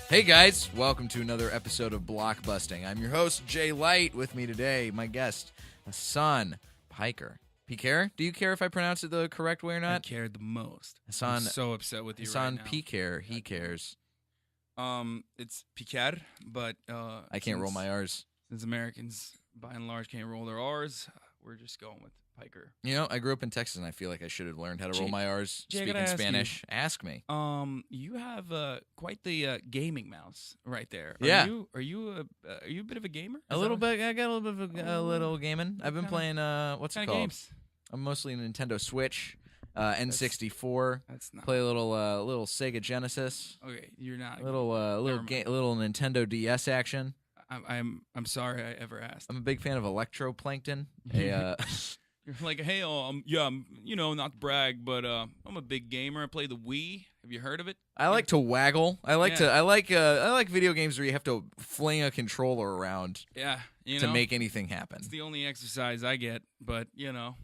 Hey guys, welcome to another episode of Blockbusting. I'm your host, Jay Light. With me today, my guest, Hasan Piker. Piker? Do you care if I pronounce it the correct way or not? I cared the most. Hasan, I'm so upset with you Hasan right now. Piker, he cares. It's Piker, but I can't roll my R's. Since Americans, by and large, can't roll their R's, we're just going with Piker. You know, I grew up in Texas, and I feel like I should have learned how to roll my R's speaking Spanish. Ask me. You have quite the gaming mouse right there. Are you a bit of a gamer? A little bit. I got a little bit of a little gaming. I've been playing. What's it called? Games? I'm mostly Nintendo Switch, N64. That's not. Play a little Sega Genesis. Okay, you're not. Little Nintendo DS action. I'm sorry I ever asked. I'm a big fan of Electroplankton. You're like, hey, I'm not to brag, but I'm a big gamer. I play the Wii. Have you heard of it? I like to waggle. I like video games where you have to fling a controller around. Yeah, to make anything happen. It's the only exercise I get, but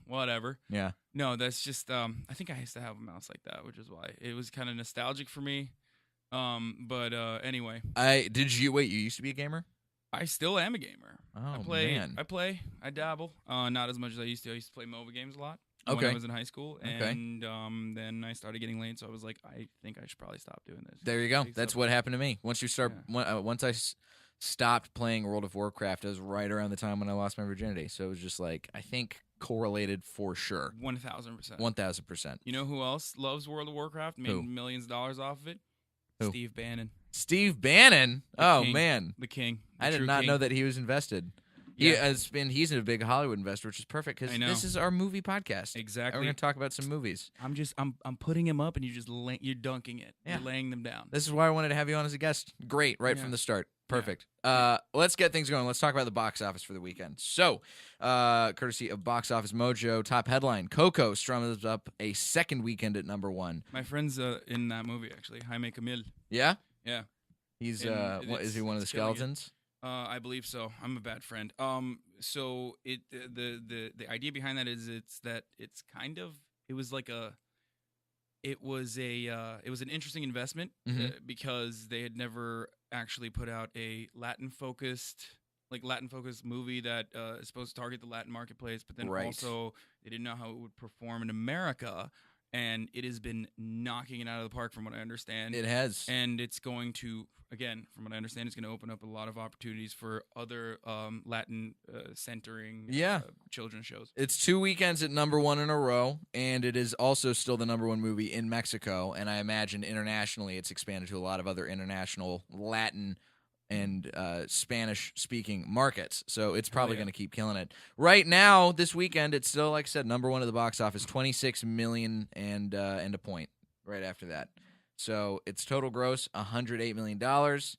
whatever. Yeah. No, that's just I think I used to have a mouse like that, which is why it was kind of nostalgic for me. But anyway. You used to be a gamer? I still am a gamer. Oh, man. I dabble. Not as much as I used to. I used to play mobile games a lot when I was in high school. And then I started getting late, so I was like, I think I should probably stop doing this. There you go. That's what happened to me. Once I stopped playing World of Warcraft, it was right around the time when I lost my virginity. So it was just like, I think correlated for sure. 1,000%. 1,000%. You know who else loves World of Warcraft? Made millions of dollars off of it? Who? Steve Bannon. Steve Bannon? Man. The king. I did not know that he was invested. Yeah. He's a big Hollywood investor, which is perfect because this is our movie podcast. Exactly. And we're going to talk about some movies. I'm putting him up, and you're dunking it. Yeah. You're laying them down. This is why I wanted to have you on as a guest. Great, from the start. Perfect. Yeah. Let's get things going. Let's talk about the box office for the weekend. So, courtesy of Box Office Mojo, top headline: Coco strums up a second weekend at number one. My friend's in that movie actually, Jaime Camil. Yeah. Yeah. He's is he one of the skeletons? I believe so. I'm a bad friend. So the idea behind that is it was an interesting investment because they had never actually put out a Latin focused movie that is supposed to target the Latin marketplace, but then also they didn't know how it would perform in America. And it has been knocking it out of the park, from what I understand. It has. And it's going to, again, from what I understand, it's going to open up a lot of opportunities for other Latin centering children's shows. It's 2 weekends at number one in a row, and it is also still the number one movie in Mexico. And I imagine internationally it's expanded to a lot of other international Latin and Spanish-speaking markets. So it's probably going to keep killing it. Right now, this weekend, it's still, like I said, number one at the box office, $26 million and a point right after that. So its total gross, $108 million. It's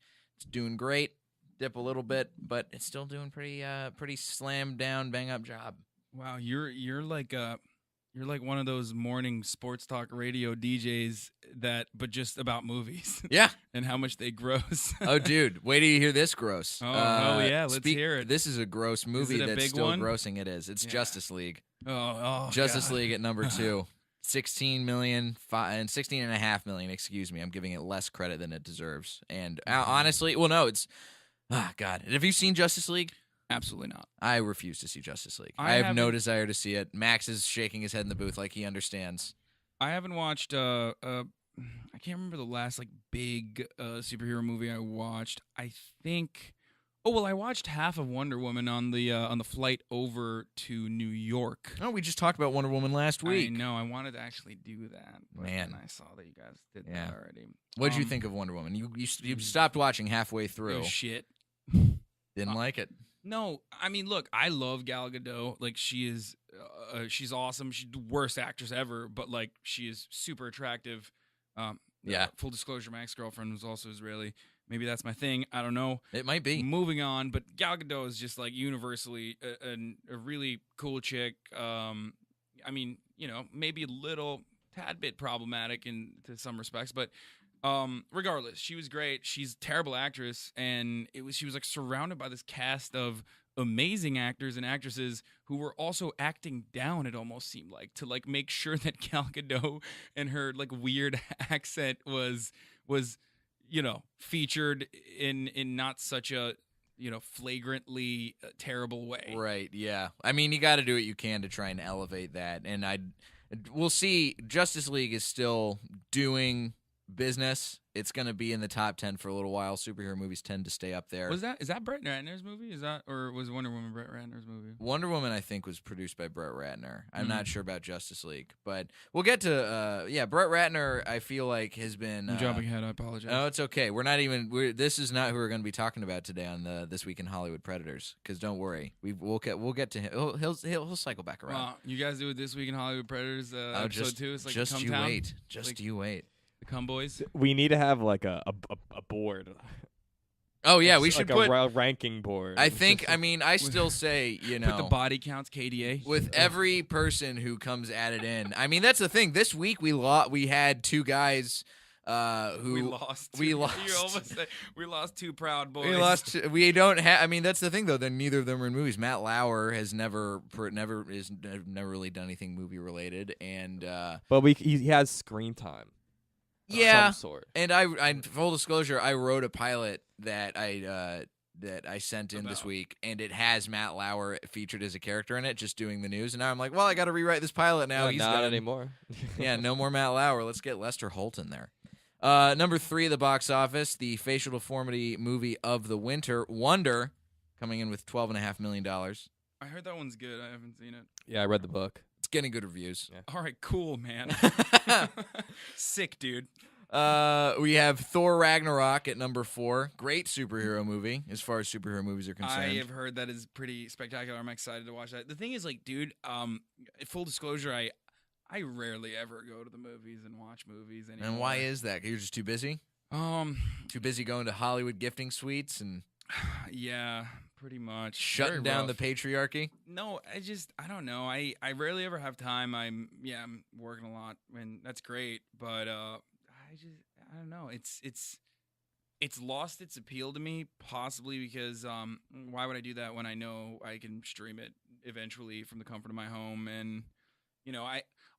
doing great. Dip a little bit, but it's still doing pretty slam down, bang up job. Wow, you're like one of those morning sports talk radio DJs but just about movies. Yeah. And how much they gross. Oh, dude. Wait till you hear this gross. Oh, yeah. Let's hear it. This is a gross movie that's still grossing. It is. It's Justice League. Justice League at number two. $16.5 million, excuse me. I'm giving it less credit than it deserves. And honestly, it's... God. Have you seen Justice League? Absolutely not. I refuse to see Justice League. I have no desire to see it. Max is shaking his head in the booth like he understands. I haven't watched. I can't remember the last big superhero movie I watched. I think. Oh well, I watched half of Wonder Woman on the flight over to New York. Oh, we just talked about Wonder Woman last week. I know. I wanted to actually do that. Man, I saw that you guys did that already. What did you think of Wonder Woman? You stopped watching halfway through. Oh, shit. Didn't like it. No, I mean, look, I love Gal Gadot. Like, she's awesome. She's the worst actress ever, but she is super attractive. Full disclosure, my ex-girlfriend was also Israeli. Maybe that's my thing. I don't know. It might be. Moving on, but Gal Gadot is just universally a really cool chick. I mean, maybe a little tad bit problematic to some respects, but regardless, she was great. She's a terrible actress, and she was surrounded by this cast of amazing actors and actresses who were also acting down, it almost seemed like, to make sure that Gal Gadot and her weird accent was featured in not such a flagrantly terrible way. Right, yeah. I mean, you got to do what you can to try and elevate that. And we'll see. Justice League is still doing business. It's going to be in the top 10 for a little while. Superhero movies tend to stay up there. Is that Brett Ratner's movie? Or was Wonder Woman Brett Ratner's movie? Wonder Woman, I think, was produced by Brett Ratner. I'm not sure about Justice League, but we'll get to Brett Ratner. I feel like has been. I'm jumping ahead. I apologize. No, it's okay. We're not even. This is not who we're going to be talking about today on This Week in Hollywood Predators. Because don't worry, we'll get to him. He'll cycle back around. Well, you guys do it This Week in Hollywood Predators episode 2. It's like just you Town. wait. Just you wait. The Cum Boys. We need to have like a board. Oh yeah, we should put a ranking board. I think. I mean, I still say put the body counts KDA with every person who comes at it in. I mean, that's the thing. This week we had two guys who we lost. You almost said we lost two proud boys. We don't have. I mean, that's the thing though. Then neither of them are in movies. Matt Lauer has never really done anything movie related, and but he has screen time. Yeah, some sort. And I full disclosure, I wrote a pilot that I sent in this week, and it has Matt Lauer featured as a character in it, just doing the news. And now I'm like, well, I got to rewrite this pilot now. He's not anymore. Yeah, no more Matt Lauer. Let's get Lester Holt in there. Number 3 at the box office, the facial deformity movie of the winter, Wonder, coming in with $12.5 million. I heard that one's good. I haven't seen it. Yeah, I read the book. It's getting good reviews. Yeah. All right, cool, man. Sick, dude. We have Thor Ragnarok at number 4. Great superhero movie as far as superhero movies are concerned. I have heard that is pretty spectacular. I'm excited to watch that. The thing is, like, dude, full disclosure, I rarely ever go to the movies and watch movies anymore. And why is that? You're just too busy? Too busy going to Hollywood gifting suites and yeah, pretty much. Shutting down the patriarchy? No, I don't know. I rarely ever have time. I'm working a lot, and that's great, but I don't know. It's lost its appeal to me, possibly because why would I do that when I know I can stream it eventually from the comfort of my home? And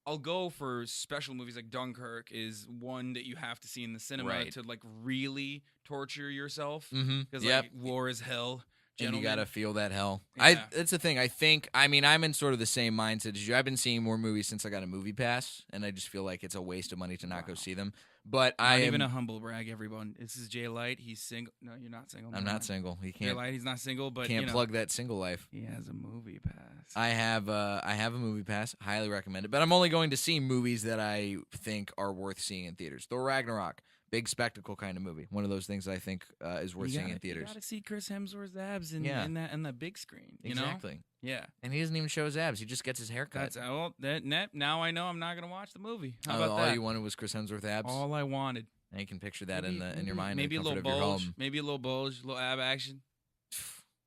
I'll go for special movies like Dunkirk is one that you have to see in the cinema to like really torture yourself because like war is hell. Gentlemen. And you gotta feel that hell. Yeah. That's the thing. I'm in sort of the same mindset as you. I've been seeing more movies since I got a movie pass, and I just feel like it's a waste of money to not go see them. But not even a humble brag, everyone. This is Jay Light. He's single. No, you're not single. I'm not single. He can't. Jay Light. He's not single, but can't plug that single life. He has a movie pass. I have a movie pass. Highly recommend it. But I'm only going to see movies that I think are worth seeing in theaters. Thor Ragnarok. Big spectacle kind of movie. One of those things I think is worth seeing in theaters. You gotta see Chris Hemsworth's abs in the big screen. Exactly. Yeah. And he doesn't even show his abs. He just gets his hair cut. Now I know I'm not gonna watch the movie. How about all that? you wanted was Chris Hemsworth abs. All I wanted. And you can picture that in your mind. Maybe a little bulge. Maybe a little bulge. A little ab action.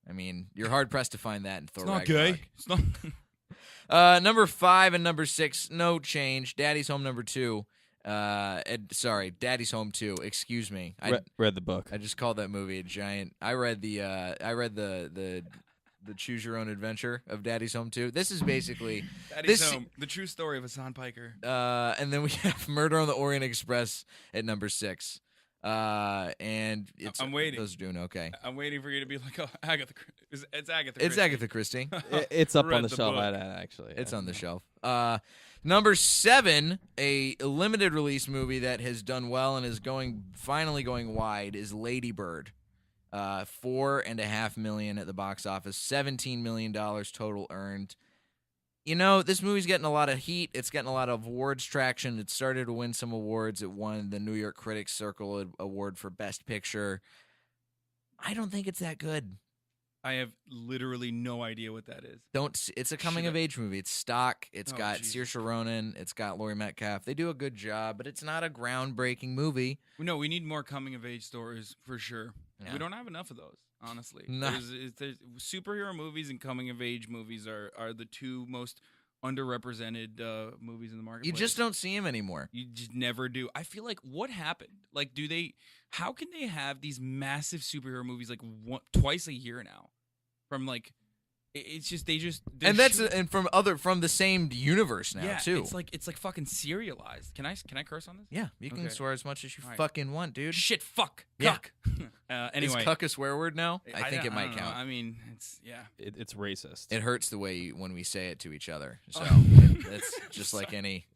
I mean, you're hard pressed to find that in Thor Ragnarok. Gay. It's not. Number 5 and number 6, no change. Daddy's Home number 2. Daddy's Home 2. Excuse me. I read the book. I just called that movie a giant. I read the Choose Your Own Adventure of Daddy's Home 2. This is basically Daddy's Home, the true story of Hasan Piker. And then we have Murder on the Orient Express at number 6. And I'm waiting. Those are doing okay. I'm waiting for you to be like, oh, Agatha. It's Agatha. It's Agatha Christie. It's up on the shelf. Actually, it's on the shelf. Number 7, a limited release movie that has done well and is finally going wide is Lady Bird. $4.5 million at the box office, $17 million total earned. This movie's getting a lot of heat. It's getting a lot of awards traction. It started to win some awards. It won the New York Critics Circle Award for Best Picture. I don't think it's that good. I have literally no idea what that is. It's a coming-of-age movie. It's stock. It's got Saoirse Ronan. It's got Laurie Metcalf. They do a good job, but it's not a groundbreaking movie. No, we need more coming-of-age stories for sure. Yeah. We don't have enough of those, honestly. No. There's superhero movies and coming-of-age movies are the two most underrepresented movies in the marketplace. You just don't see them anymore. You just never do. I feel like what happened? Like, how can they have these massive superhero movies like twice a year now? From like It's just they and that's and from the same universe now too. It's like fucking serialized. Can I curse on this? Yeah, you can swear as much as you Right. fucking want, dude. Shit, fuck, Yeah. cuck. Anyway, Is cuck a swear word now? I think it might don't know. count. I mean, It's racist. It hurts the way when we say it to each other. So Oh. it's just like any.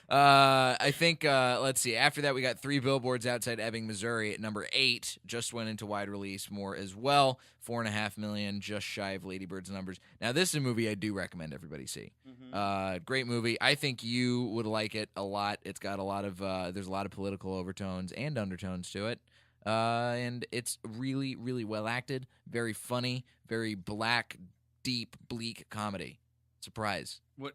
I think let's see. After that, we got 3 Billboards Outside Ebbing, Missouri at number 8. Just went into wide release more as well. 4.5 million, just shy of Lady Bird's numbers. Now, this is a movie I do recommend everybody see. Great movie. I think you would like it a lot. It's got a lot of there's a lot of political overtones and undertones to it. And it's really, really well acted. Very funny. Very black, deep, bleak comedy. Surprise. What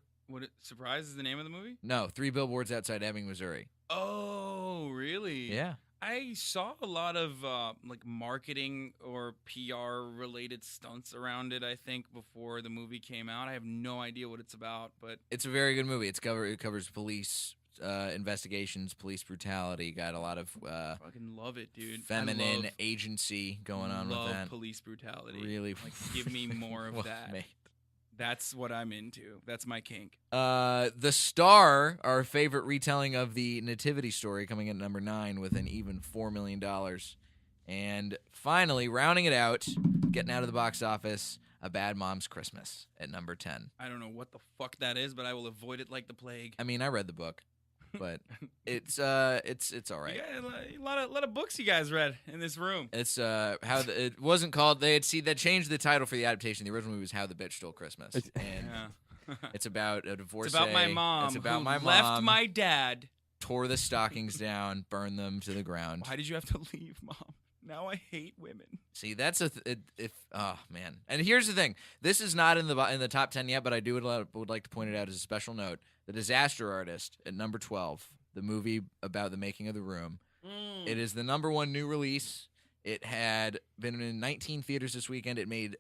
Surprise is the name of the movie? No, 3 Billboards Outside Ebbing, Missouri. Oh, really? Yeah. I saw a lot of like marketing or PR related stunts around it. I think before the movie came out. I have no idea what it's about, but It's a very good movie. It covers police investigations, police brutality. Got a lot of fucking love it, dude. feminine agency going on love with that. police brutality. Really, like give me more of well that. made. That's what I'm into. That's my kink. The Star, our favorite retelling of the Nativity story, coming in at number 9 with an even $4 million. And finally, rounding it out, getting out of the box office, A Bad Mom's Christmas at number 10. I don't know what the fuck that is, but I will avoid it like the plague. I mean, I read the book, but it's all right. You got a lot of books you guys read in this room. It's it wasn't called. They changed the title for the adaptation. The original movie was How the Bitch Stole Christmas, and Yeah. it's about a divorce. It's about my mom. It's about who my left mom. my dad. Tore the stockings down, burned them to the ground. Why did you have to leave, Mom? Now I hate women. See, that's oh man. And here's the thing: this is not in the top 10 yet, but I would like to point it out as a special note. The Disaster Artist at number 12, the movie about the making of The Room. It is the number 1 new release. It had been in 19 theaters this weekend. It made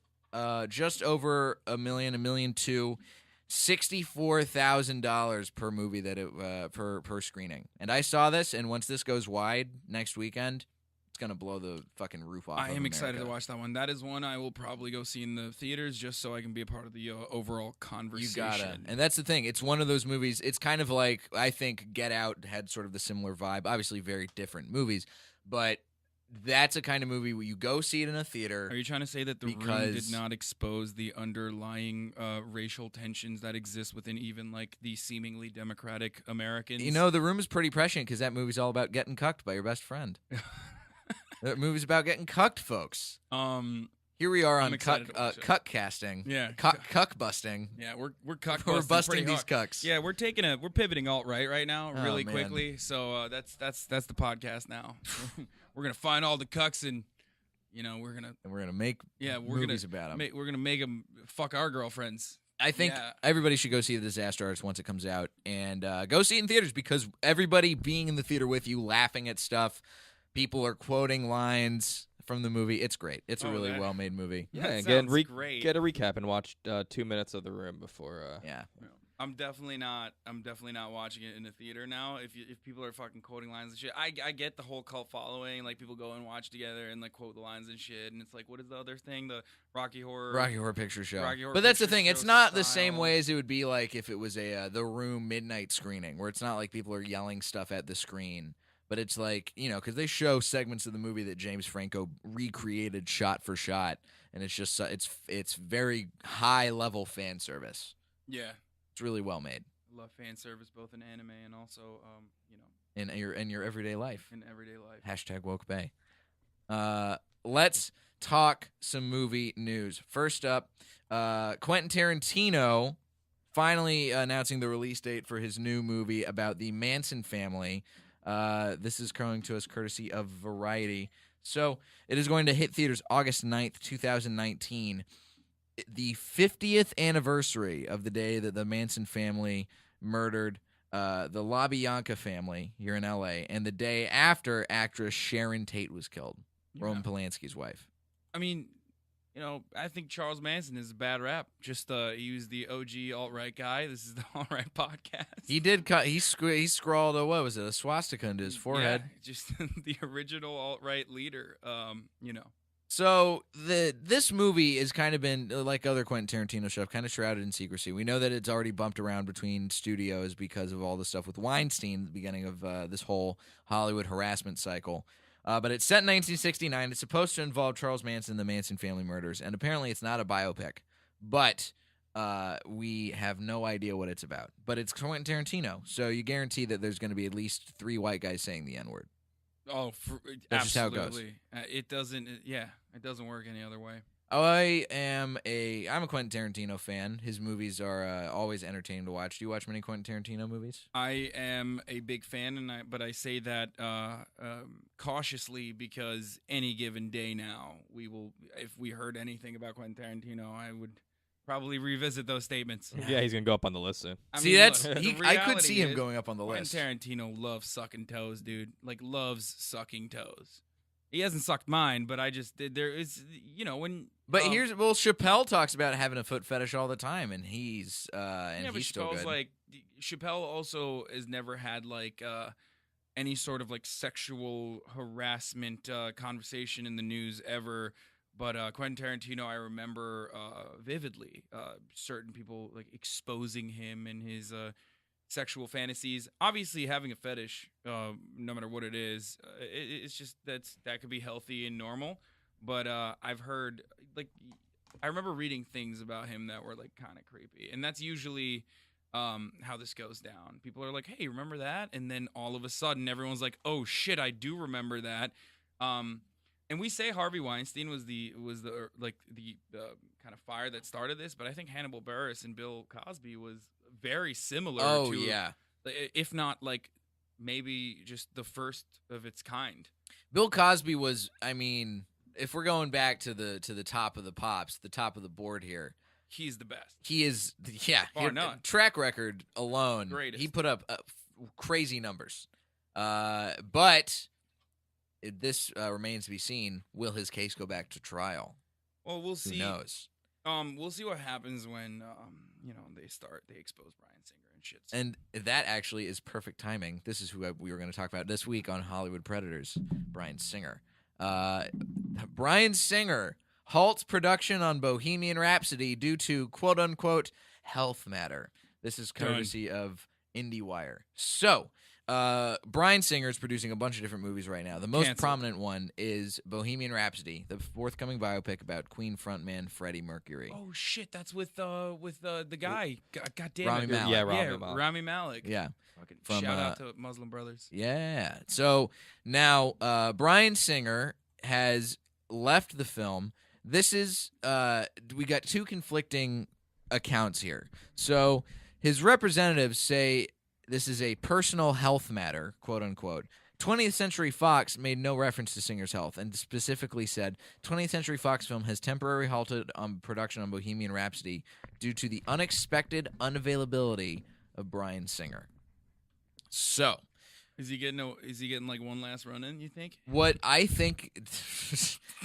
just over $1 million, $1.2 million, $64,000 per movie that it per screening. And I saw this, and once this goes wide next weekend, it's gonna blow the fucking roof off. I am excited to America. watch that one. That is one I will probably go see in the theaters just so I can be a part of the overall conversation. You gotta, and that's the thing. It's one of those movies. It's kind of like, I think Get Out had sort of the similar vibe. Obviously, very different movies, but that's a kind of movie where you go see it in a theater. Are you trying to say that The Room did not expose the underlying racial tensions that exist within even like the seemingly democratic Americans? You know, The Room is pretty prescient because that movie's all about getting cucked by your best friend. That movie's about getting cucked, folks. Here we are on cuck casting. Yeah, cuck busting. Yeah, we're cuck We're busting busting pretty these hard. cucks. Yeah, we're pivoting alt right now really man. quickly. So that's the podcast now. We're gonna find all the cucks and we're gonna make we're movies gonna about them. we're gonna make them fuck our girlfriends. I think everybody should go see The Disaster Artist once it comes out, and go see it in theaters because everybody being in the theater with you, laughing at stuff, people are quoting lines from the movie. It's great. It's a really well-made movie. Yeah, and great. get a recap and watch 2 minutes of The Room before. Yeah. I'm definitely not watching it in the theater now. If people are fucking quoting lines and shit, I get the whole cult following. Like people go and watch together and like quote the lines and shit. And it's like, what is the other thing? The Rocky Horror Picture Show. But that's the thing. It's not the style. same way as it would be like if it was a The Room midnight screening, where it's not like people are yelling stuff at the screen. But it's like, because they show segments of the movie that James Franco recreated shot for shot, and it's just it's very high level fan service. Yeah. It's really well made. I love fan service both in anime and also, in your everyday life. In everyday life. Hashtag woke bay. Let's talk some movie news. First up, Quentin Tarantino finally announcing the release date for his new movie about the Manson family. This is coming to us courtesy of Variety. So it is going to hit theaters August 9th, 2019. The 50th anniversary of the day that the Manson family murdered the LaBianca family here in L.A., and the day after actress Sharon Tate was killed, Roman Polanski's wife. I mean, I think Charles Manson is a bad rap. Just he was the OG alt-right guy. This is the alt-right podcast. He did cut. He scrawled a swastika into his forehead. Yeah, just the original alt-right leader. So this movie has kind of been like other Quentin Tarantino stuff, kind of shrouded in secrecy. We know that it's already bumped around between studios because of all the stuff with Weinstein at the beginning of this whole Hollywood harassment cycle. But it's set in 1969. It's supposed to involve Charles Manson and the Manson family murders, and apparently it's not a biopic. But we have no idea what it's about. But it's Quentin Tarantino, so you guarantee that there's going to be at least 3 white guys saying the N-word. Oh, That's absolutely. just how it goes. It doesn't. It doesn't work any other way. I'm a Quentin Tarantino fan. His movies are always entertaining to watch. Do you watch many Quentin Tarantino movies? I am a big fan, but I say that cautiously because any given day now, if we heard anything about Quentin Tarantino, I would probably revisit those statements. Yeah, he's gonna go up on the list soon. I See, mean, that's look, the I could reality see him is going up on the list. Quentin Tarantino loves sucking toes, dude. Like, loves sucking toes. He hasn't sucked mine, but I just did. There is, when. But Chappelle talks about having a foot fetish all the time, and he's but he's still Chappelle's good. Chappelle also has never had any sort of sexual harassment conversation in the news ever. But Quentin Tarantino, I remember vividly certain people exposing him and his sexual fantasies. Obviously, having a fetish, no matter what it is, it's just that could be healthy and normal. But I've heard I remember reading things about him that were kind of creepy, and that's usually how this goes down. People are like, "Hey, remember that?" And then all of a sudden, everyone's like, "Oh shit, I do remember that." And we say Harvey Weinstein was the kind of fire that started this, but I think Hannibal Buress and Bill Cosby was very similar. Oh to, yeah, if not maybe just the first of its kind. Bill Cosby was. I mean, if we're going back to the top of the pops, the top of the board here, he's the best. he is. Yeah, Bar none. Track record alone, Greatest. he put up crazy numbers. But this remains to be seen. Will his case go back to trial? Well, we'll see. Who knows? We'll see what happens when they expose Bryan Singer and shit. And that actually is perfect timing. This is who we were going to talk about this week on Hollywood Predators, Bryan Singer. Bryan Singer halts production on Bohemian Rhapsody due to quote-unquote health matter. This is courtesy of IndieWire. So, Bryan Singer is producing a bunch of different movies right now. The most prominent one is Bohemian Rhapsody, the forthcoming biopic about Queen frontman Freddie Mercury. Oh shit, that's with the guy. God damn Rami it. Malek. Yeah, Rami Malek. Rami Malek. Yeah. Fucking From, shout out to Muslim Brothers. Yeah. So now Bryan Singer has left the film. This is we got 2 conflicting accounts here. So his representatives say this is a personal health matter, quote unquote. 20th Century Fox made no reference to Singer's health and specifically said 20th Century Fox film has temporarily halted production on Bohemian Rhapsody due to the unexpected unavailability of Bryan Singer. So, Is he getting one last run in, you think? what I think,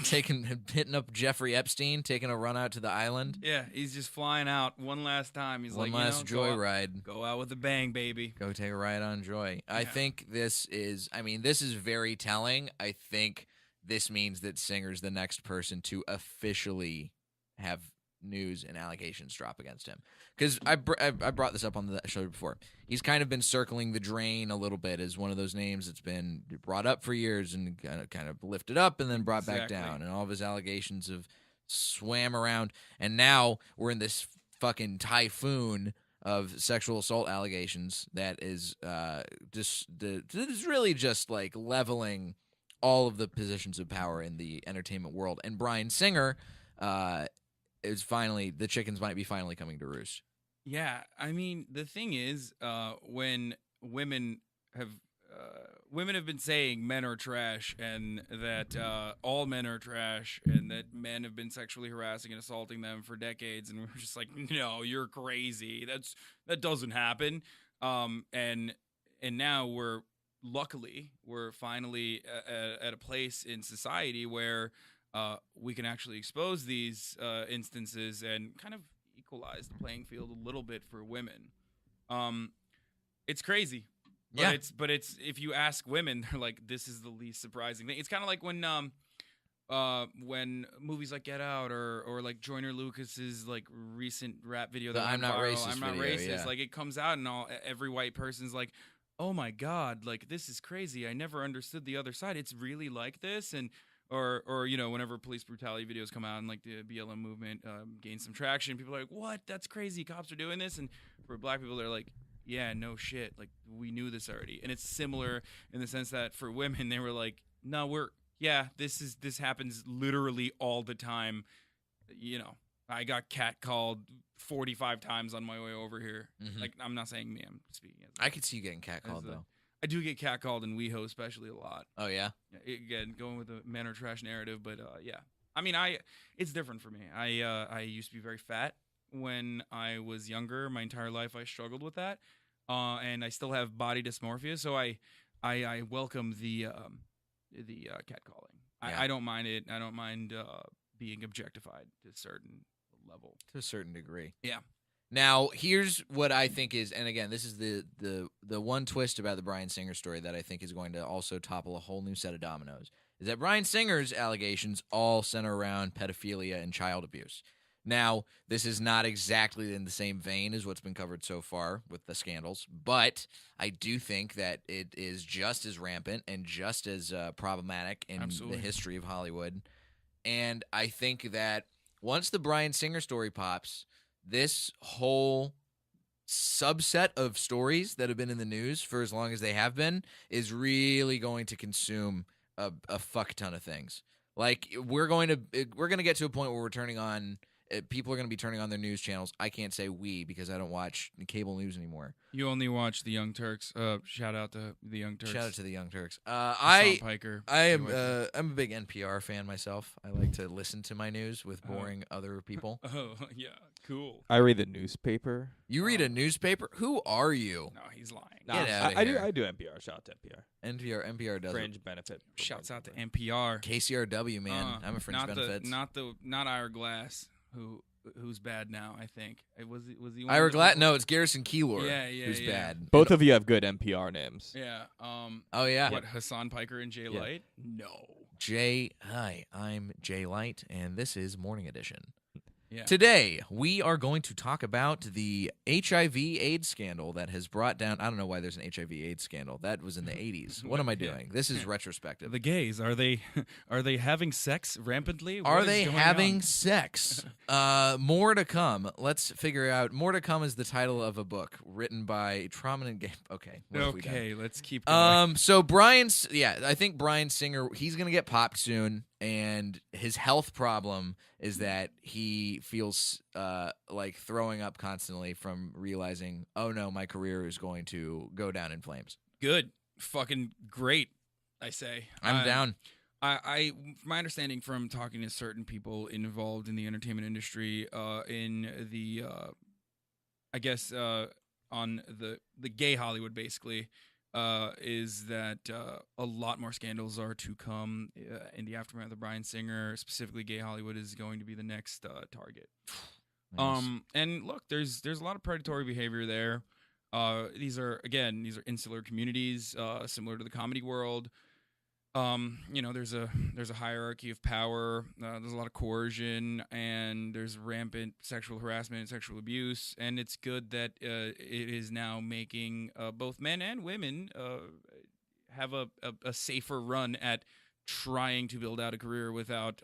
hitting up Jeffrey Epstein, taking a run out to the island, Yeah, he's just flying out one last time. He's one like, last joyride. Go out with a bang, baby. Go take a ride on Joy. I think this is very telling. I think this means that Singer's the next person to officially have news and allegations drop against him. Because I brought this up on the show before. He's kind of been circling the drain a little bit as one of those names that's been brought up for years and kind of lifted up and then brought back down. And all of his allegations have swam around. And now we're in this fucking typhoon of sexual assault allegations that is really just leveling all of the positions of power in the entertainment world. And Bryan Singer is finally, the chickens might be finally coming to roost. Yeah, I mean, the thing is, when women have been saying men are trash and that all men are trash and that men have been sexually harassing and assaulting them for decades, and we're just like, no, you're crazy. That doesn't happen. And now we're finally at a place in society where we can actually expose these instances and kind of equalize the playing field a little bit for women. It's crazy. But it's if you ask women, they're like, this is the least surprising thing. It's kind of like when when movies like Get Out or like Joyner Lucas's like recent rap video The that I'm went Not viral, Racist I'm not video, racist. yeah. Like it comes out and every white person's like, oh my god, like this is crazy. I never understood the other side. It's really like this. And or you know, whenever police brutality videos come out and like the BLM movement gains some traction, people are like, what? That's crazy. Cops are doing this. And for black people, they're like, yeah, no shit. Like we knew this already. And it's similar in the sense that for women, they were like, no, this happens literally all the time. You know, I got catcalled 45 times on my way over here. Mhm. Like, I'm not saying me. I'm speaking as I could see you getting catcalled though. I do get catcalled in WeHo especially a lot. Oh yeah. Again, going with the man or trash narrative, but yeah. I mean, it's different for me. I used to be very fat when I was younger. My entire life, I struggled with that, and I still have body dysmorphia. So I welcome the catcalling. Yeah. I don't mind it. I don't mind being objectified to a certain level. To a certain degree. Yeah. Now, here's what I think is, and again, this is the one twist about the Bryan Singer story that I think is going to also topple a whole new set of dominoes, is that Bryan Singer's allegations all center around pedophilia and child abuse. Now, this is not exactly in the same vein as what's been covered so far with the scandals, but I do think that it is just as rampant and just as problematic in Absolutely. the history of Hollywood. And I think that once the Bryan Singer story pops, this whole subset of stories that have been in the news for as long as they have been is really going to consume a fuck ton of things. Like we're going to get to a point where we're turning on. People are going to be turning on their news channels. I can't say we because I don't watch cable news anymore. You only watch the Young Turks. Shout out to the Young Turks. Shout out to the Young Turks. Hasan Piker. I'm a big NPR fan myself. I like to listen to my news with boring other people. Oh yeah, cool. I read the newspaper. You read a newspaper? Who are you? No, he's lying. Get outta I here. do NPR. Shout out to NPR. NPR does it. Fringe benefit. Shouts out to NPR. KCRW, man. I'm a fringe not benefits. Not Ira Glass, who's bad now. I think was he. Ira Glass? No, it's Garrison Keillor. Yeah, who's yeah. bad. Both of you have good NPR names. Yeah. Oh yeah. What, Hasan Piker and Jay Light? No. Hi, I'm Jay Light, and this is Morning Edition. Yeah. Today, we are going to talk about the HIV/AIDS scandal that has brought down. I don't know why there's an HIV/AIDS scandal. That was in the 80s. What am I doing? This is retrospective. The gays, are they having sex rampantly? Are What they is going having on? sex? More to come. Let's figure out. More to come is the title of a book written by prominent gay. Okay. What have we done? Okay, let's keep going. So I think Bryan Singer, he's gonna get popped soon, and his health problem is that he feels like throwing up constantly from realizing, oh no, my career is going to go down in flames. Good. Fucking great, I say. I'm down. My understanding from talking to certain people involved in the entertainment industry, in the, I guess, on the gay Hollywood, basically, is that a lot more scandals are to come in the aftermath of Bryan Singer. Specifically, gay Hollywood is going to be the next target. Nice. And look, there's a lot of predatory behavior there. These are insular communities, similar to the comedy world. There's a hierarchy of power. There's a lot of coercion, and there's rampant sexual harassment and sexual abuse. And it's good that it is now making both men and women have a safer run at trying to build out a career without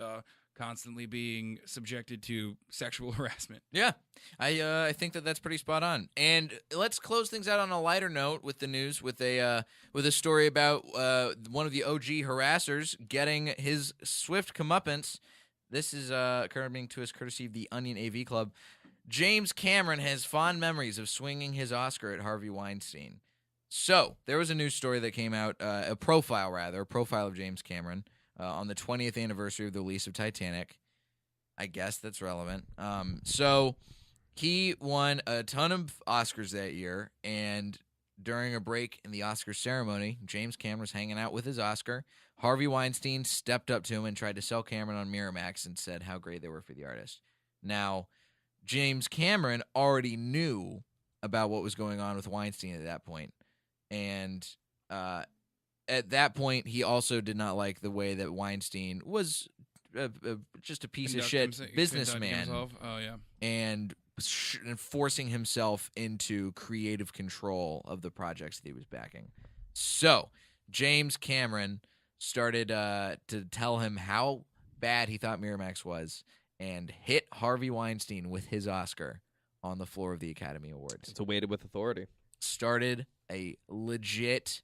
constantly being subjected to sexual harassment. Yeah, I think that's pretty spot on. And let's close things out on a lighter note with the news, with a story about one of the OG harassers getting his swift comeuppance. This is coming to us courtesy of the Onion AV Club. James Cameron has fond memories of swinging his Oscar at Harvey Weinstein. So there was a news story that came out, a profile of James Cameron. On the 20th anniversary of the release of Titanic. I guess that's relevant. So he won a ton of Oscars that year, and during a break in the Oscar ceremony, James Cameron was hanging out with his Oscar. Harvey Weinstein stepped up to him and tried to sell Cameron on Miramax and said how great they were for the artist. Now, James Cameron already knew about what was going on with Weinstein at that point, and at that point, he also did not like the way that Weinstein was just a piece of shit businessman, Oh yeah, and forcing himself into creative control of the projects that he was backing. So James Cameron started to tell him how bad he thought Miramax was, and hit Harvey Weinstein with his Oscar on the floor of the Academy Awards. It's awaited with authority. Started a legit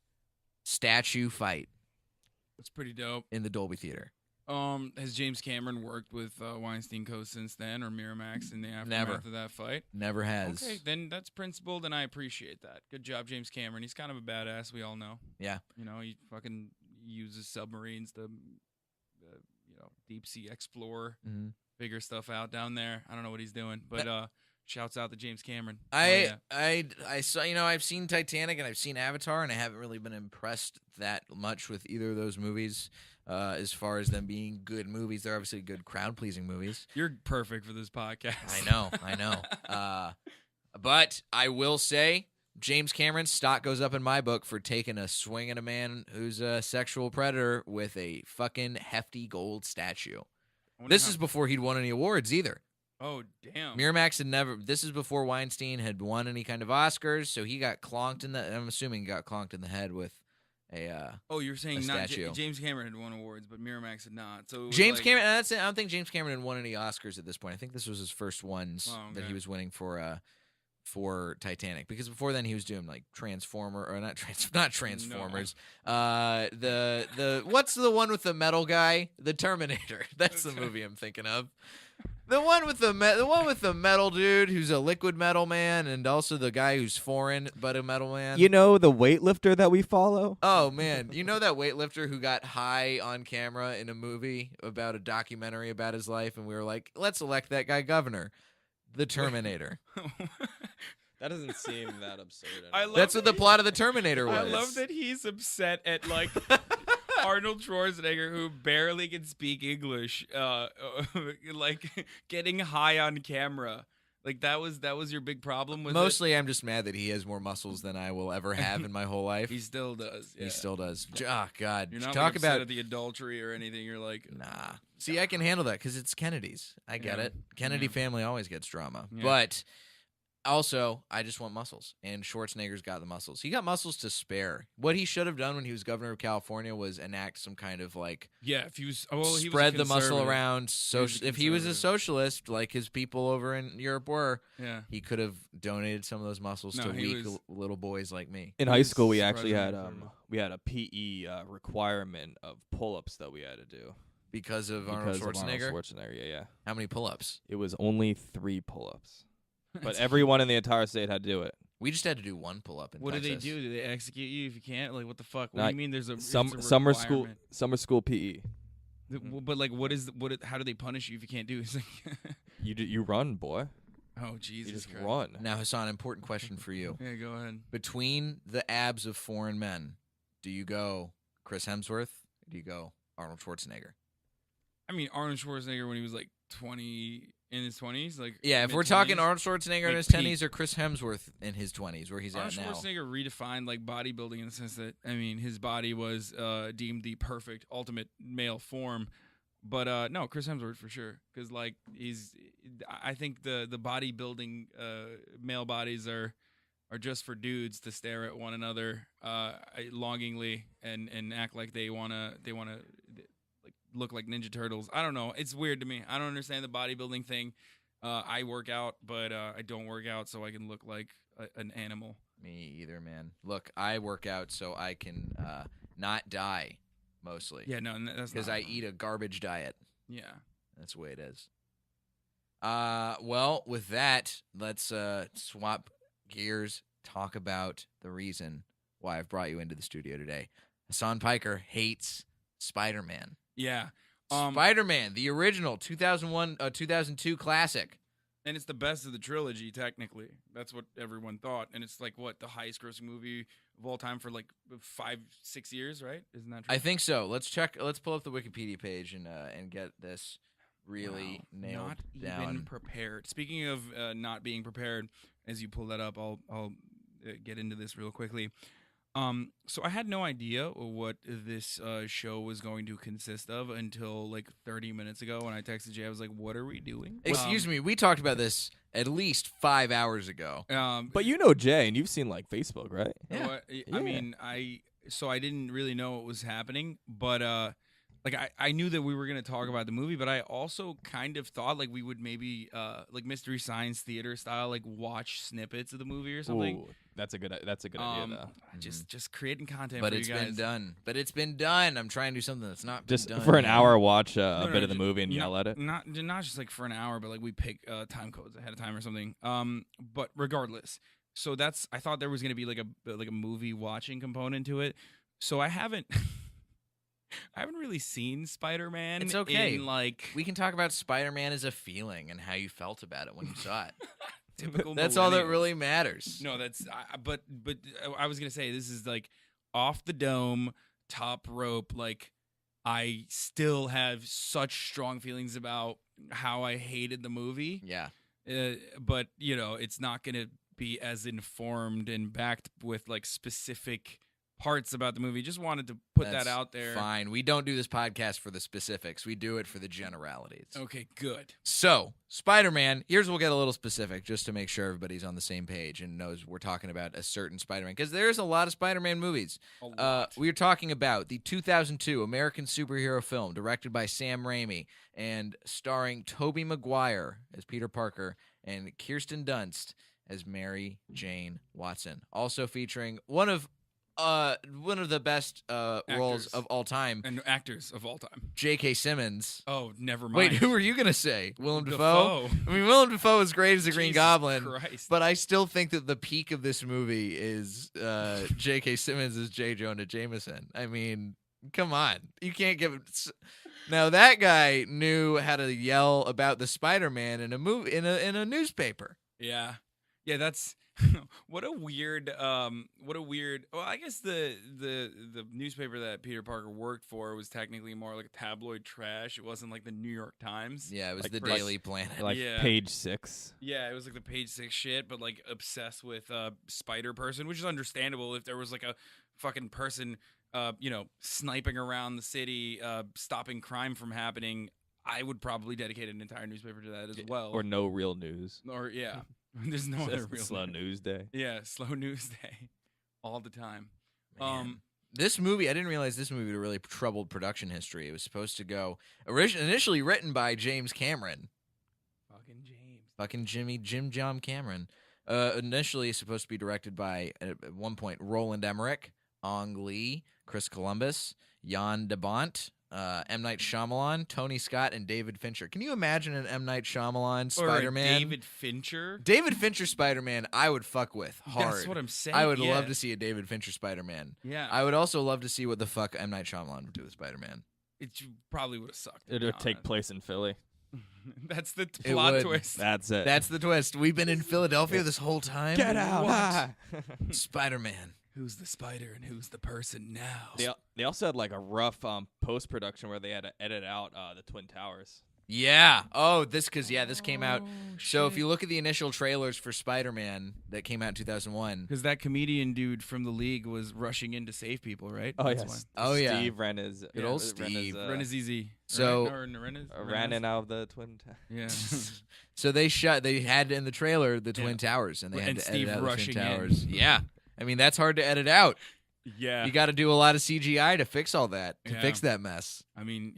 statue fight. That's pretty dope. In the Dolby Theater. Has James Cameron worked with Weinstein Co. since then, or Miramax in the aftermath of that fight? Never has. Okay, then that's principled, and I appreciate that. Good job, James Cameron. He's kind of a badass, we all know. Yeah. You know, he fucking uses submarines to, deep sea explore, figure stuff out down there. I don't know what he's doing, but shouts out to James Cameron. I saw, I've seen Titanic and I've seen Avatar, and I haven't really been impressed that much with either of those movies. As far as them being good movies, they're obviously good crowd-pleasing movies. You're perfect for this podcast. I know. But I will say, James Cameron's stock goes up in my book for taking a swing at a man who's a sexual predator with a fucking hefty gold statue. This is before he'd won any awards either. Oh, damn. Miramax had never... This is before Weinstein had won any kind of Oscars, so he got clonked in the... I'm assuming he got clonked in the head with a you're saying not statue. James Cameron had won awards, but Miramax had not. So James Cameron... That's it. I don't think James Cameron had won any Oscars at this point. I think this was his first ones that he was winning for Titanic, because before then he was doing like not Transformers. No. The what's the one with the metal guy? The Terminator. That's the movie I'm thinking of. The one with the metal dude who's a liquid metal man, and also the guy who's foreign but a metal man. You know the weightlifter that we follow? Oh man, you know that weightlifter who got high on camera in a movie about a documentary about his life, and we were like, let's elect that guy governor. The Terminator. That doesn't seem that absurd. That's what the plot of the Terminator was. I love that he's upset at like Arnold Schwarzenegger, who barely can speak English, like getting high on camera. Like that was your big problem with Mostly I'm just mad that he has more muscles than I will ever have in my whole life. He still does. Yeah. He still does. Oh God. You're not talk like about the adultery or anything. You're like, nah. See, I can handle that because it's Kennedy's. I get it. Kennedy family always gets drama. Yeah. But also, I just want muscles, and Schwarzenegger's got the muscles. He got muscles to spare. What he should have done when he was governor of California was enact some kind of like if he was spread the muscle around. If he was a socialist, like his people over in Europe were, he could have donated some of those muscles to weak little boys like me. In high school, we actually had a PE requirement of pull-ups that we had to do because of Arnold Schwarzenegger. Yeah. How many pull-ups? It was only 3 pull-ups. But everyone in the entire state had to do it. We just had to do 1 pull-up in Texas. Do they do? Do they execute you if you can't? Like, what the fuck? What do you mean there's a summer school PE. But like, how do they punish you if you can't do it? It's like you run, boy. Oh, Jesus You just Christ. run. Now, Hasan, important question for you. Yeah, go ahead. Between the abs of foreign men, do you go Chris Hemsworth or do you go Arnold Schwarzenegger? I mean, Arnold Schwarzenegger when he was like 20... In his 20s? Like if we're talking Arnold Schwarzenegger in his 10s or Chris Hemsworth in his 20s, where he's at now. Arnold Schwarzenegger redefined like bodybuilding in the sense that, I mean, his body was deemed the perfect, ultimate male form. But no, Chris Hemsworth for sure. Because like I think the bodybuilding male bodies are just for dudes to stare at one another longingly and act like they wanna look like Ninja Turtles. I don't know. It's weird to me. I don't understand the bodybuilding thing. I work out, but I don't work out so I can look like an animal. Me either, man. Look, I work out so I can not die, mostly. Yeah, no, that's because I eat a garbage diet. Yeah. That's the way it is. Well, with that, let's swap gears, talk about the reason why I've brought you into the studio today. Hasan Piker hates Spider-Man. Yeah. Spider-Man, the original 2002 classic. And it's the best of the trilogy, technically. That's what everyone thought. And it's like, the highest grossing movie of all time for like 5-6 years, right? Isn't that true? I think so. Let's pull up the Wikipedia page and get this really nailed down. Not even prepared. Speaking of not being prepared, as you pull that up, I'll get into this real quickly. So I had no idea what this show was going to consist of until like 30 minutes ago when I texted Jay. I was like, "What are we doing?" Excuse me, we talked about this at least 5 hours ago. But you know Jay, and you've seen like Facebook, right? I Yeah. mean, I didn't really know what was happening, but like I knew that we were going to talk about the movie, but I also kind of thought like we would maybe like Mystery Science Theater style, like watch snippets of the movie or something. Ooh, that's a good idea though. Just creating content But for it's you guys. been done. But it's been done. I'm trying to do something that's not Just been done. for an yet. hour, watch a No, bit of the ju- movie and no, yell at it. Not just like for an hour, but like we pick time codes ahead of time or something. But regardless, so I thought there was gonna be like a movie watching component to it. So I haven't really seen Spider-Man. It's okay. In like We can talk about Spider-Man as a feeling and how you felt about it when you saw it. typical. That's all that millennials. really matters. No, but I was gonna say this is like off the dome, top rope. Like I still have such strong feelings about how I hated the movie. Yeah. But it's not gonna be as informed and backed with like specific parts about the movie. Just wanted to put That's that out there. Fine. We don't do this podcast for the specifics. We do it for the generalities. Okay, good. So, Spider-Man, we'll get a little specific just to make sure everybody's on the same page and knows we're talking about a certain Spider-Man, because there's a lot of Spider-Man movies. A lot. We are talking about the 2002 American superhero film directed by Sam Raimi and starring Tobey Maguire as Peter Parker and Kirsten Dunst as Mary Jane Watson. Also featuring one of the best roles Actors. of all time, And actors of all time. J.K. Simmons. Oh, never mind. Wait, who were you gonna say? Willem Dafoe. Dafoe? I mean, Willem Dafoe is great as the Green Jesus Goblin, Christ. but I still think that the peak of this movie is J.K. Simmons as J. Jonah Jameson. I mean, come on, you can't give. Now that guy knew how to yell about the Spider-Man in a movie in a newspaper. Yeah, that's what a weird. Well, I guess the newspaper that Peter Parker worked for was technically more like tabloid trash. It wasn't like the New York Times. Yeah, it was Like the fresh- Daily Planet. Like Yeah. page 6. Yeah, it was like the page 6 shit, but like obsessed with Spider Person, which is understandable if there was like a fucking person, sniping around the city, stopping crime from happening. I would probably dedicate an entire newspaper to that as well. Or no real news. Or yeah, there's no other real Slow news day. Yeah, slow news day, all the time. Man. This movie, I didn't realize this movie had a really troubled production history. It was supposed to go initially written by James Cameron. Fucking James. Fucking Jim John Cameron. Initially supposed to be directed by, at one point, Roland Emmerich, Ang Lee, Chris Columbus, Jan de Bont, M. Night Shyamalan, Tony Scott, and David Fincher. Can you imagine an M. Night Shyamalan Or Spider-Man? David Fincher. David Fincher Spider-Man, I would fuck with hard. That's what I'm saying. I would yeah. love to see a David Fincher Spider-Man. Yeah, I would also love to see what the fuck M. Night Shyamalan would do with Spider-Man. it probably would have sucked. It would take place in Philly. That's the It plot would. twist. That's it. That's the twist. We've been in Philadelphia this whole time. Get out. What? Ah. Spider-Man. Who's the spider and who's the person now? They also had like a rough post-production where they had to edit out the Twin Towers. Yeah. Oh, this came out. Oh, So if you look at the initial trailers for Spider-Man that came out in 2001. Because that comedian dude from the League was rushing in to save people, right? Oh, That's yes. Oh, yeah. Steve Ren is... Good old Steve. why. Ren is easy. So- ran in out of the Twin Towers. Yeah. So they had in the trailer the Twin Towers, and they had And to Steve edit out rushing the Twin in. Towers. Yeah. I mean, that's hard to edit out. Yeah. You got to do a lot of CGI to fix all that, to Yeah. fix that mess. I mean,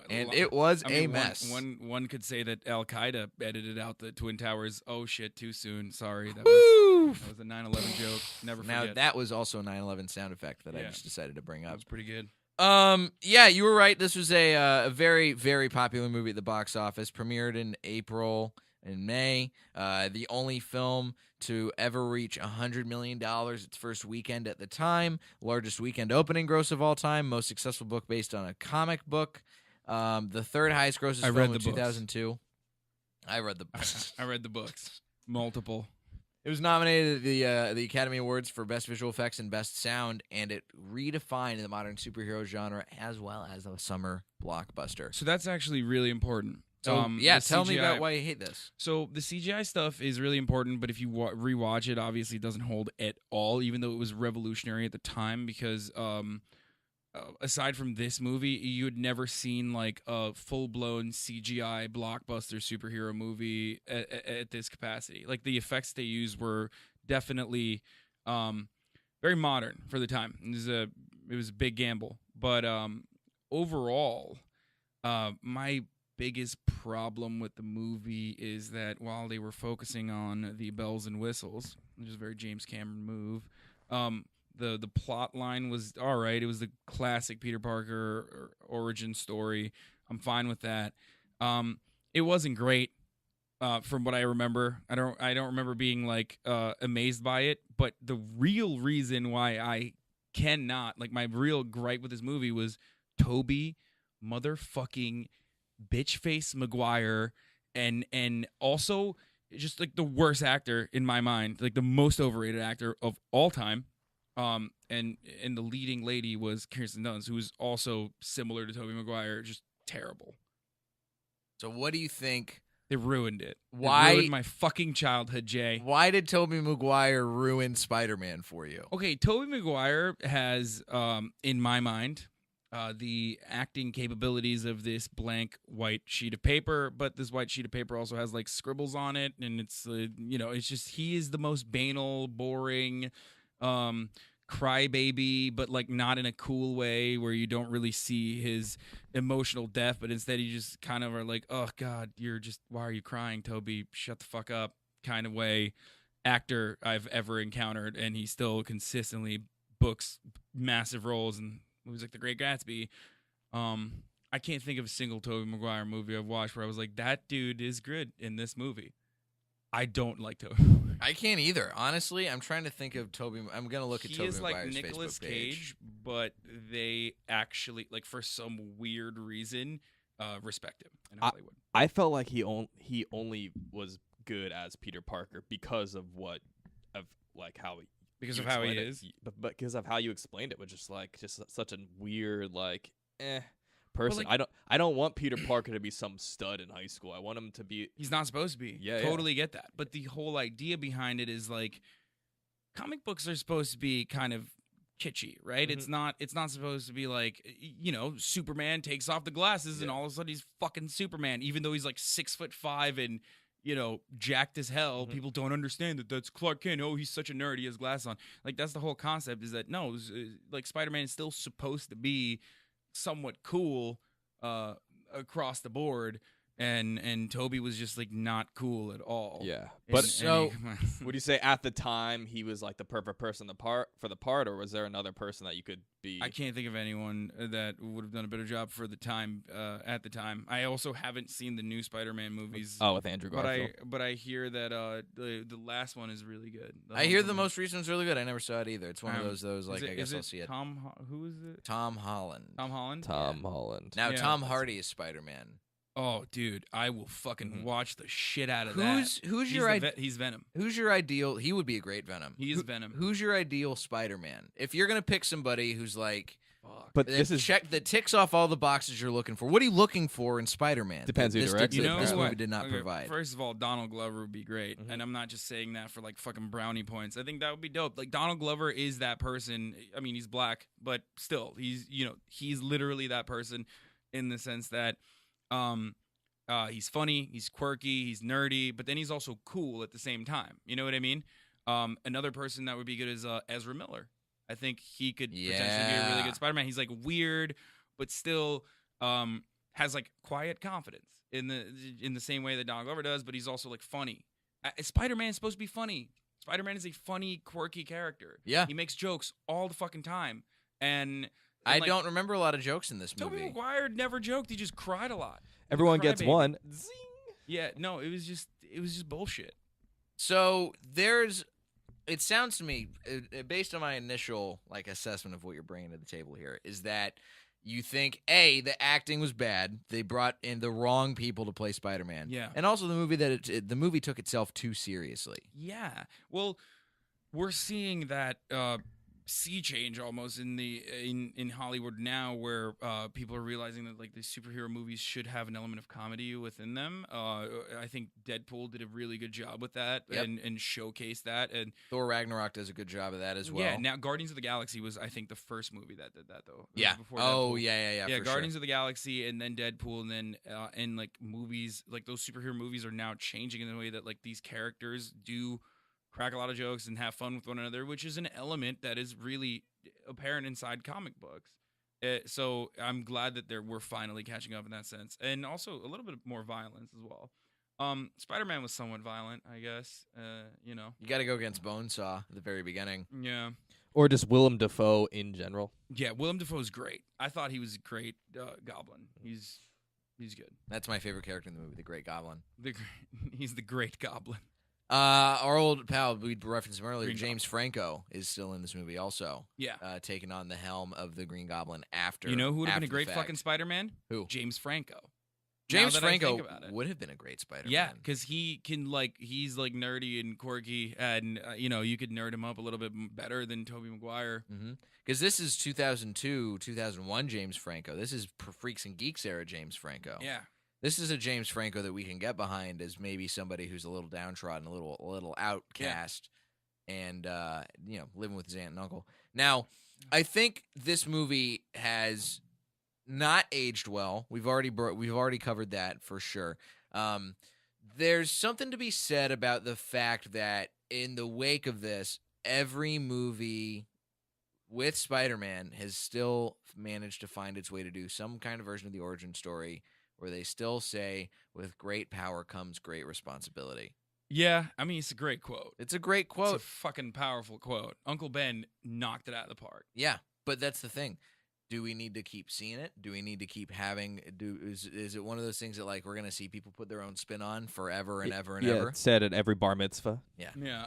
And it was I mean, a mess. One could say that Al Qaeda edited out the Twin Towers. Oh shit, too soon. Sorry, that Woo! was a 9/11 joke. Never Now forget. that was also a 9/11 sound effect that I Yeah. just decided to bring That up. was pretty good. Yeah, you were right. This was a very, very popular movie at the box office. Premiered in April and May. The only film to ever reach $100 million its first weekend at the time. Largest weekend opening gross of all time. Most successful book based on a comic book. The third highest grossest I film read in the books. 2002. I read the books. I read the books. Multiple. It was nominated at the Academy Awards for Best Visual Effects and Best Sound, and it redefined the modern superhero genre as well as a summer blockbuster. So that's actually really important. So the tell me CGI about why you hate this. So the CGI stuff is really important, but if you rewatch it, obviously it doesn't hold at all, even though it was revolutionary at the time because aside from this movie, you had never seen like a full-blown CGI blockbuster superhero movie at this capacity. Like the effects they used were definitely very modern for the time. It was a big gamble, but overall, my biggest problem with the movie is that while they were focusing on the bells and whistles, which is a very James Cameron move, the plot line was all right. It was the classic Peter Parker origin story. I'm fine with that. It wasn't great from what I remember. I don't remember being like amazed by it. But the real reason why I cannot my real gripe with this movie was Tobey motherfucking bitch face Maguire and also just like the worst actor in my mind, like the most overrated actor of all time. And the leading lady was Kirsten Dunst, who was also similar to Tobey Maguire, just terrible. So what do you think? They ruined it. Why? It ruined my fucking childhood, Jay. Why did Tobey Maguire ruin Spider-Man for you? Okay, Tobey Maguire has, in my mind, the acting capabilities of this blank white sheet of paper, but this white sheet of paper also has like scribbles on it, and it's it's just he is the most banal, boring, crybaby, but like not in a cool way where you don't really see his emotional depth, but instead you just kind of are like, oh God, why are you crying, Toby? Shut the fuck up, kind of way actor I've ever encountered, and he still consistently books massive roles in movies like The Great Gatsby. I can't think of a single Tobey Maguire movie I've watched where I was like, that dude is good in this movie. I don't like Tobey. I can't either. Honestly, I'm trying to think of Tobey. I'm going to look at He Tobey is like Maguire's Nicolas Facebook page. Cage, but they actually, like, for some weird reason, respect him in Hollywood. I felt like he only was good as Peter Parker because of how he Because of how he is. But because of how you explained it, was just such a weird person. Well, I don't want Peter Parker to be some stud in high school. I want him to be. He's not supposed to be. Yeah, totally get that. But the whole idea behind it is like, comic books are supposed to be kind of kitschy, right? Mm-hmm. It's not supposed to be like, Superman takes off the glasses and all of a sudden he's fucking Superman, even though he's like 6'5" and jacked as hell. Mm-hmm. People don't understand that that's Clark Kent. Oh, he's such a nerd. He has glasses on. Like, that's the whole concept, is that no, like, Spider-Man is still supposed to be somewhat cool across the board, and Toby was just like not cool at all. Yeah, but would you say at the time he was like the perfect person for the part, or was there another person that you could be? I can't think of anyone that would have done a better job for the time. At the time, I also haven't seen the new Spider-Man movies. Oh, with Andrew Garfield. But I hear that the last one is really good. I hear the most recent is really good. I never saw it either. It's one of those like, I guess I'll see it. Who is it? Tom Holland. Tom Holland. Tom Holland. Now Tom Hardy is Spider-Man. Oh, dude, I will fucking watch the shit out of that. He's Venom. Who's your ideal? He would be a great Venom. He is Venom. Who's your ideal Spider-Man? If you're gonna pick somebody who's like, but that ticks off all the boxes you're looking for. What are you looking for in Spider-Man? Depends who directs it. This movie did not provide. First of all, Donald Glover would be great, and I'm not just saying that for like fucking brownie points. I think that would be dope. Like, Donald Glover is that person. I mean, he's black, but still, he's literally that person in the sense that he's funny, he's quirky, he's nerdy, but then he's also cool at the same time. You know what I mean? Another person that would be good is Ezra Miller. I think he could potentially be a really good Spider-Man. He's like weird, but still has like quiet confidence in the same way that Donald Glover does. But he's also like funny. Spider-Man is supposed to be funny. Spider-Man is a funny, quirky character. Yeah, he makes jokes all the fucking time, and I don't remember a lot of jokes in this movie. Tobey Maguire never joked. He just cried a lot. Everyone gets one. Zing. Yeah, no, it was just bullshit. So it sounds to me, based on my initial assessment of what you're bringing to the table here, is that you think the acting was bad. They brought in the wrong people to play Spider-Man. Yeah, and also the movie took itself too seriously. Yeah, well, we're seeing that sea change almost in Hollywood now, where people are realizing that like the superhero movies should have an element of comedy within them. I think Deadpool did a really good job with that and showcased that. And Thor Ragnarok does a good job of that as well. Yeah, now Guardians of the Galaxy was, I think, the first movie that did that, though. Yeah. Before Oh, Deadpool. yeah. Yeah, for Guardians sure. of the Galaxy, and then Deadpool, and then and like movies, like those superhero movies are now changing in the way that like these characters do crack a lot of jokes and have fun with one another, which is an element that is really apparent inside comic books. So I'm glad that we're finally catching up in that sense, and also a little bit more violence as well. Spider-Man was somewhat violent, I guess. You got to go against Bonesaw at the very beginning. Yeah. Or just Willem Dafoe in general. Yeah, Willem Dafoe's great. I thought he was a great Goblin. He's good. That's my favorite character in the movie, the Great Goblin. He's the Great Goblin. Our old pal, we referenced him earlier, Green James Franco is still in this movie also. Yeah. Taking on the helm of the Green Goblin after. You know who would have been a after the great fact. fucking Spider-Man? Who? James Franco. James Now that I Franco think about it. would have been a great Spider-Man. Yeah, because he's nerdy and quirky, and you could nerd him up a little bit better than Tobey Maguire. Because this is 2002, 2001 James Franco. This is Freaks and Geeks era James Franco. Yeah. This is a James Franco that we can get behind as maybe somebody who's a little downtrodden, a little outcast, and living with his aunt and uncle. Now, I think this movie has not aged well. We've already covered that for sure. There's something to be said about the fact that in the wake of this, every movie with Spider-Man has still managed to find its way to do some kind of version of the origin story where they still say, with great power comes great responsibility. Yeah, I mean, it's a great quote. It's a great quote. It's a fucking powerful quote. Uncle Ben knocked it out of the park. Yeah, but that's the thing. Do we need to keep seeing it? Do we need to keep having? Is it one of those things that like we're gonna see people put their own spin on forever and ever and ever? It's said at every bar mitzvah. Yeah.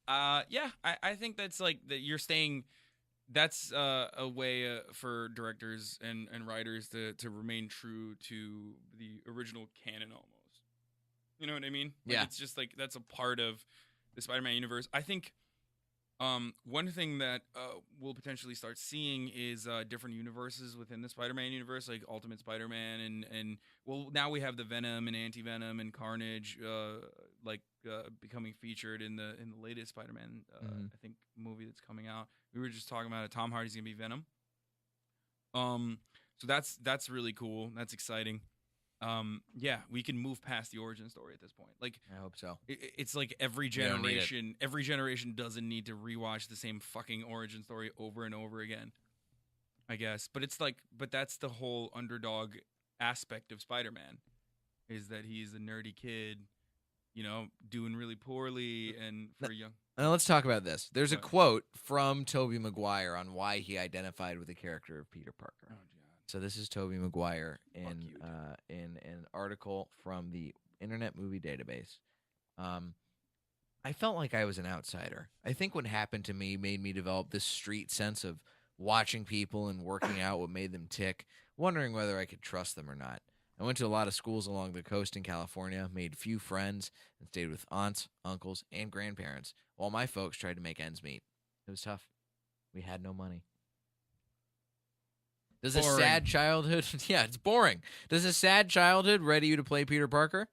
I think that's like that. You're staying. That's a way for directors and writers to remain true to the original canon almost. You know what I mean? Like, yeah. It's just like that's a part of the Spider-Man universe. I think one thing that we'll potentially start seeing is different universes within the Spider-Man universe, like Ultimate Spider-Man and now we have the Venom and Anti-Venom and Carnage becoming featured in the latest Spider-Man I think movie that's coming out. We were just talking about it. Tom Hardy's gonna be Venom. So that's really cool. That's exciting. We can move past the origin story at this point. Like, I hope so. It's like every don't need it. generation doesn't need to rewatch the same fucking origin story over and over again, I guess. But that's the whole underdog aspect of Spider-Man, is that he's a nerdy kid, doing really poorly and for young. Now let's talk about this. There's a quote from Tobey Maguire on why he identified with the character of Peter Parker. Oh, So this is Tobey Maguire in an article from the Internet Movie Database. I felt like I was an outsider. I think what happened to me made me develop this street sense of watching people and working out what made them tick, wondering whether I could trust them or not. I went to a lot of schools along the coast in California, made few friends, and stayed with aunts, uncles, and grandparents, while my folks tried to make ends meet. It was tough. We had no money. Does Boring. a sad childhood... Yeah, it's boring. Does a sad childhood ready you to play Peter Parker?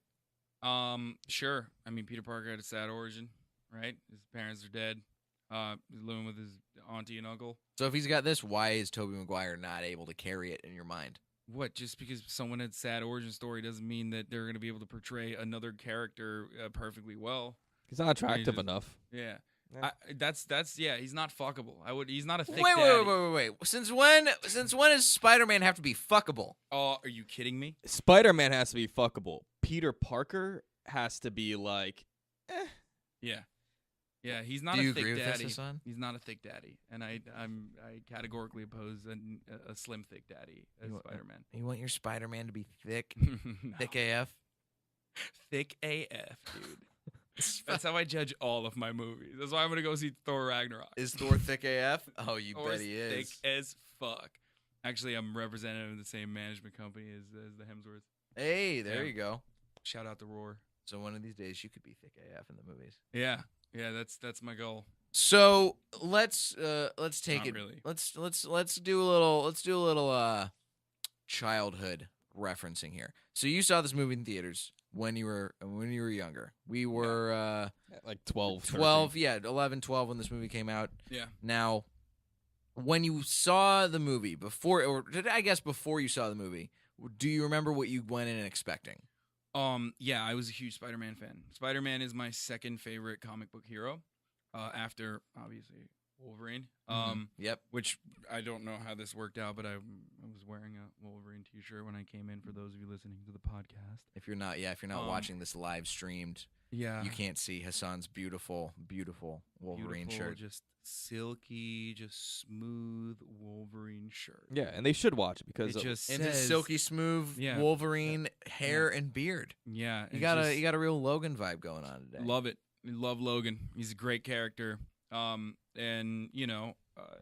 Sure. I mean, Peter Parker had a sad origin, right? His parents are dead. He's living with his auntie and uncle. So if he's got this, why is Tobey Maguire not able to carry it in your mind? What? Just because someone had a sad origin story doesn't mean that they're going to be able to portray another character perfectly well. He's not attractive enough. Yeah. Yeah. He's not fuckable. He's not a thick Wait, daddy. wait. Since when does Spider-Man have to be fuckable? Oh, are you kidding me? Spider-Man has to be fuckable. Peter Parker has to be like, Yeah. Yeah, he's not Do a you thick agree with daddy. this, Hasan? He's not a thick daddy, and I categorically oppose a slim thick daddy as Spider-Man. You want your Spider-Man to be thick? No. Thick AF? Thick AF, dude. That's how I judge all of my movies. That's why I'm gonna go see Thor Ragnarok. Is Thor thick AF? Oh, you Thor's bet he is. thick as fuck. Actually, I'm representative of the same management company as the Hemsworth. Hey, there Yeah. you go. Shout out to Roar. So one of these days you could be thick AF in the movies. Yeah, that's my goal. So let's take Not it. really. Let's do a little childhood referencing here. So you saw this movie in theaters when you were younger. We were Like 12, 12, 11, 12 when this movie came out. Yeah. Now, when you saw the movie before you saw the movie, do you remember what you went in expecting? Yeah, I was a huge Spider-Man fan. Spider-Man is my second favorite comic book hero, after obviously Wolverine. Yep. Which I don't know how this worked out, but I was wearing a Wolverine t-shirt when I came in. For those of you listening to the podcast, If you're not watching this live streamed, yeah, you can't see Hasan's beautiful Wolverine beautiful, shirt. just silky, just smooth Wolverine shirt. Yeah, and they should watch it because It just And his says- silky smooth Yeah. Wolverine hair and beard. Yeah, You got a real Logan vibe going on today. love it. Love Logan. He's a great character. And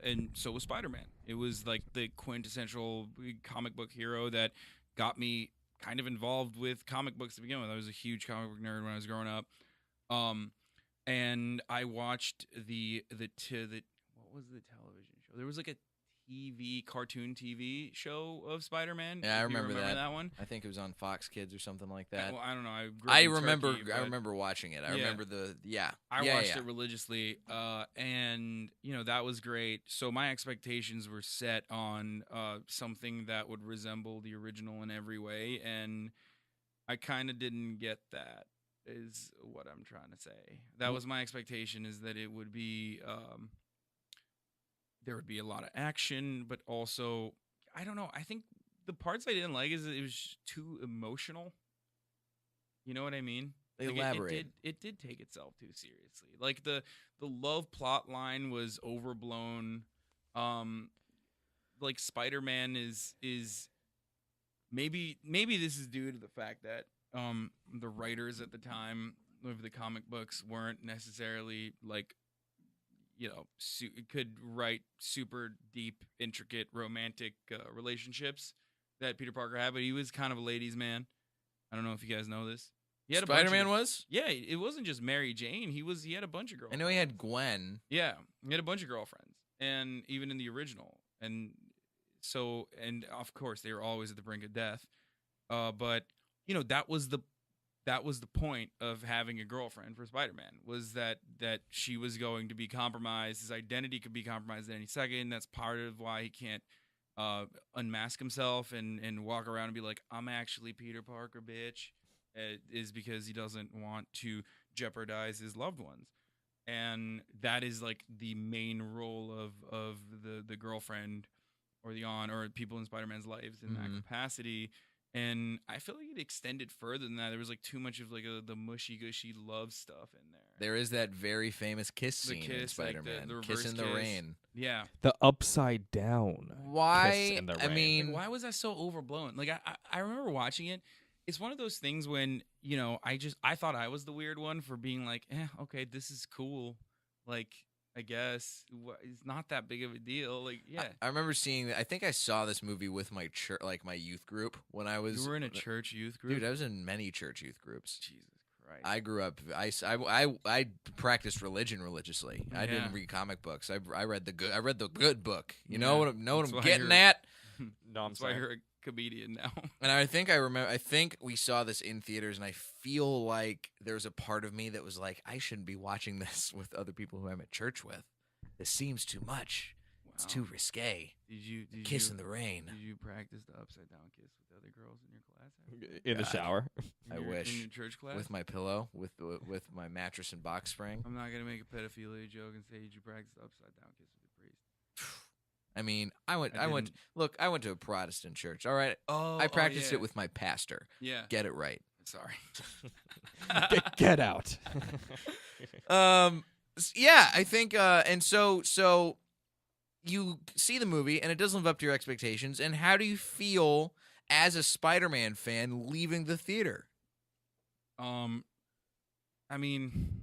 and so was Spider-Man. It was like the quintessential comic book hero that got me kind of involved with comic books to begin with. I was a huge comic book nerd when I was growing up. And I watched the what was the television show? There was like a cartoon TV show of Spider-Man. Yeah, I If you remember that one. I think it was on Fox Kids or something like that. Well, I don't know. I grew up I in remember Turkey, I but- remember watching it. I Yeah. remember the I yeah, watched yeah. it religiously, and that was great. So my expectations were set on something that would resemble the original in every way, and I kind of didn't get that. Is what I'm trying to say. That was my expectation. Is that it would be there would be a lot of action, but also I don't know. I think the parts I didn't like is that it was too emotional. You know what I mean? Like, Elaborate. It did take itself too seriously. Like the love plot line was overblown. Like Spider-Man is maybe this is due to the fact that the writers at the time of the comic books weren't necessarily like could write super deep, intricate, romantic relationships that Peter Parker had, but he was kind of a ladies' man. I don't know if you guys know this. He had a bunch of- Spider-Man was? Yeah, it wasn't just Mary Jane. He had a bunch of girls. I know he had Gwen. Yeah, he had a bunch of girlfriends, and even in the original, and of course they were always at the brink of death. But that was the point of having a girlfriend for Spider-Man, was that she was going to be compromised. His identity could be compromised at any second. That's part of why he can't unmask himself and walk around and be like, I'm actually Peter Parker, bitch. Is because he doesn't want to jeopardize his loved ones. And that is like the main role of the girlfriend or the aunt or people in Spider-Man's lives in that capacity. And I feel like it extended further than that. There was like too much of like the mushy gushy love stuff in there. There is that very famous kiss The scene in kiss, like Spider-Man. the Kiss in reverse the kiss. rain. Yeah. The upside down. Why? Kiss in the I rain. mean, Like, why was that so overblown? Like I remember watching it. It's one of those things when, I thought I was the weird one for being like, okay, this is cool. Like, I guess it's not that big of a deal. Like, yeah. I remember seeing that. I think I saw this movie with my church, like my youth group when I was. You were in a church youth group? Dude, I was in many church youth groups. Jesus Christ. I grew up. I practiced religion religiously. I didn't Yeah. read comic books. I read the good. I read the good book. You know Yeah. what I'm That's why getting you're- at. No, I'm That's why sorry. you're a comedian now. And I think we saw this in theaters, and I feel like there's a part of me that was like, I shouldn't be watching this with other people who I'm at church with. This seems too much. It's too risque. Did Kiss you, in the rain. Did you practice the upside down kiss with the other girls in your class? In the God. shower. I In wish. your church class? With my pillow, with my mattress and box spring. I'm not gonna make a pedophilia joke and say, did you practice the upside down kiss with the priest? I mean, I went didn't. to a Protestant church. All right. Oh, I practiced it with my pastor. Yeah. Get it right. Sorry. Get out. Yeah, I think and so you see the movie and it doesn't live up to your expectations, and how do you feel as a Spider-Man fan leaving the theater? I mean,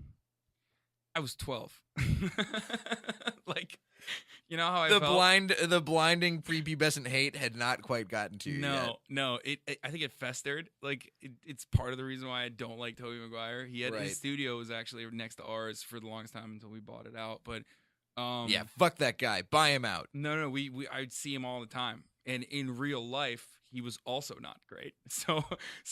I was 12. Like, you know how I The felt? the blinding prepubescent hate had not quite gotten to you yet. No. I think it festered. Like, it's part of the reason why I don't like Tobey Maguire. He had Right. his studio was actually next to ours for the longest time until we bought it out. But Yeah, fuck that guy. Buy him out. no, I'd see him all the time, and in real life, he was also not great. So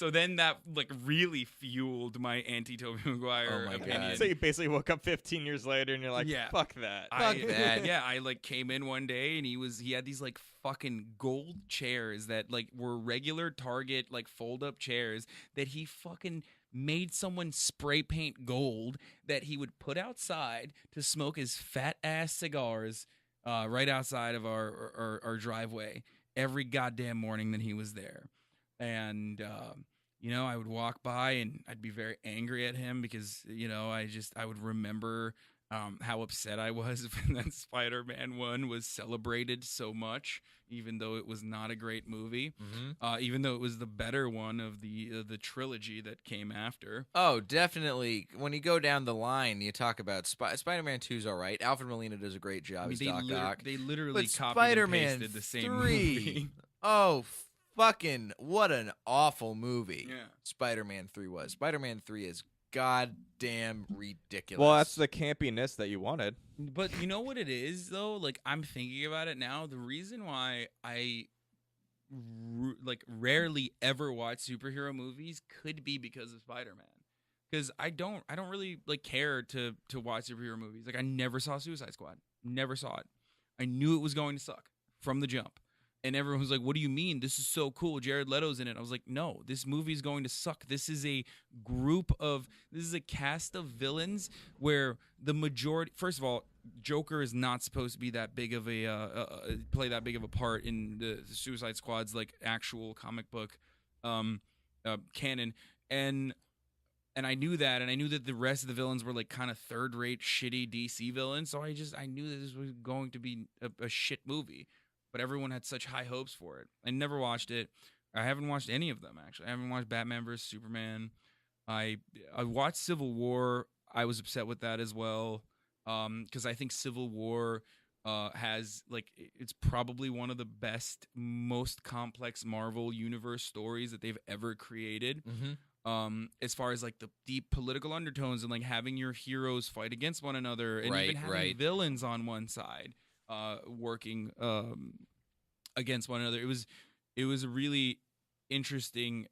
then that like really fueled my anti-Tobey Maguire Oh my opinion. God. So you basically woke up 15 years later and you're like, Yeah. fuck that. Fuck that. Yeah, I like came in one day and he had these like fucking gold chairs that like were regular Target like fold up chairs that he fucking made someone spray paint gold that he would put outside to smoke his fat ass cigars right outside of our driveway every goddamn morning that he was there. And you know, I would walk by and I'd be very angry at him because, you know, I would remember how upset I was when that Spider-Man one was celebrated so much, even though it was not a great movie, even though it was the better one of the trilogy that came after. Oh, definitely. When you go down the line, you talk about Spider-Man 2's all right. Alfred Molina does a great job as Doc Ock. They literally But copied Spider-Man and pasted the same 3, movie. oh, fucking what an awful movie. Yeah. Spider-Man 3 was. Spider-Man 3 is goddamn ridiculous. Well, that's the campiness that you wanted. But you know what it is, though? Like, I'm thinking about it now. The reason why I rarely ever watch superhero movies could be because of Spider-Man. Because I don't really like care to watch superhero movies. Like, I never saw Suicide Squad. Never saw it. I knew it was going to suck from the jump. And everyone was like, what do you mean? This is so cool. Jared Leto's in it. I was like, no, this movie is going to suck. This is a cast of villains where the majority, first of all, Joker is not supposed to be that big of play that big of a part in the Suicide Squad's like actual comic book canon. And I knew that, and I knew that the rest of the villains were like kind of third-rate, shitty DC villains. So I knew that this was going to be a shit movie. But everyone had such high hopes for it. I never watched it. I haven't watched any of them, actually. I haven't watched Batman vs. Superman. I watched Civil War. I was upset with that as well because I think Civil War has, like, it's probably one of the best, most complex Marvel Universe stories that they've ever created. As far as, like, the deep political undertones and, like, having your heroes fight against one another and even having villains on one side. Working against one another. It was a really interesting.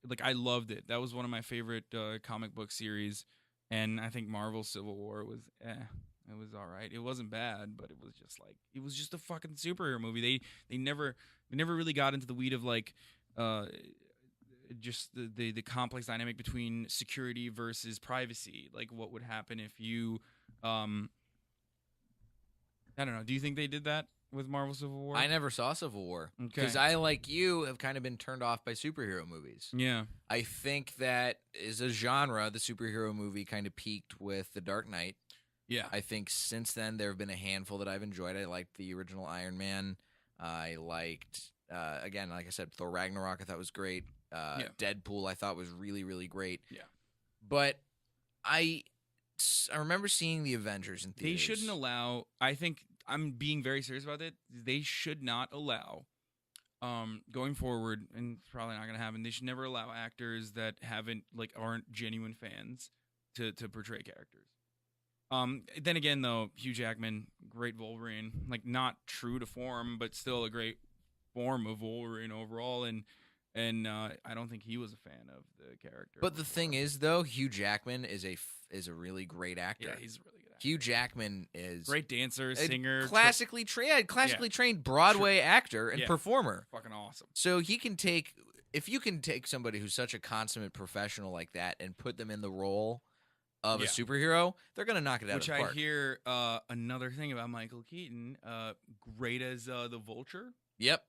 Like, I loved it. That was one of my favorite comic book series, and I think Marvel Civil War was it was all right. It wasn't bad, but it was just a fucking superhero movie. They never really got into the weed of like just the complex dynamic between security versus privacy. Like, what would happen if you I don't know. Do you think they did that with Marvel Civil War? I never saw Civil War Okay. because I, like you, have kind of been turned off by superhero movies. Yeah. I think that as a genre, the superhero movie kind of peaked with The Dark Knight. Yeah. I think since then there have been a handful that I've enjoyed. I liked the original Iron Man. I liked, again, like I said, Thor Ragnarok I thought was great. Deadpool I thought was really, really great. Yeah. But I remember seeing the Avengers in theaters. They shouldn't allow. I think I'm being very serious about it. They should not allow, going forward, and it's probably not going to happen. They should never allow actors that aren't genuine fans to portray characters. Then again, though, Hugh Jackman, great Wolverine, like not true to form, but still a great form of Wolverine overall, and I don't think he was a fan of the character. But the thing is, though, Hugh Jackman is a really great actor. Yeah, he's a really good actor. Hugh Jackman is Great dancer, singer, classically trained Broadway actor and Yeah. performer. fucking awesome. So if you can take somebody who's such a consummate professional like that and put them in the role of a Yeah. superhero, they're gonna knock it out Which of the I park. hear another thing about Michael Keaton, great as the Vulture. Yep.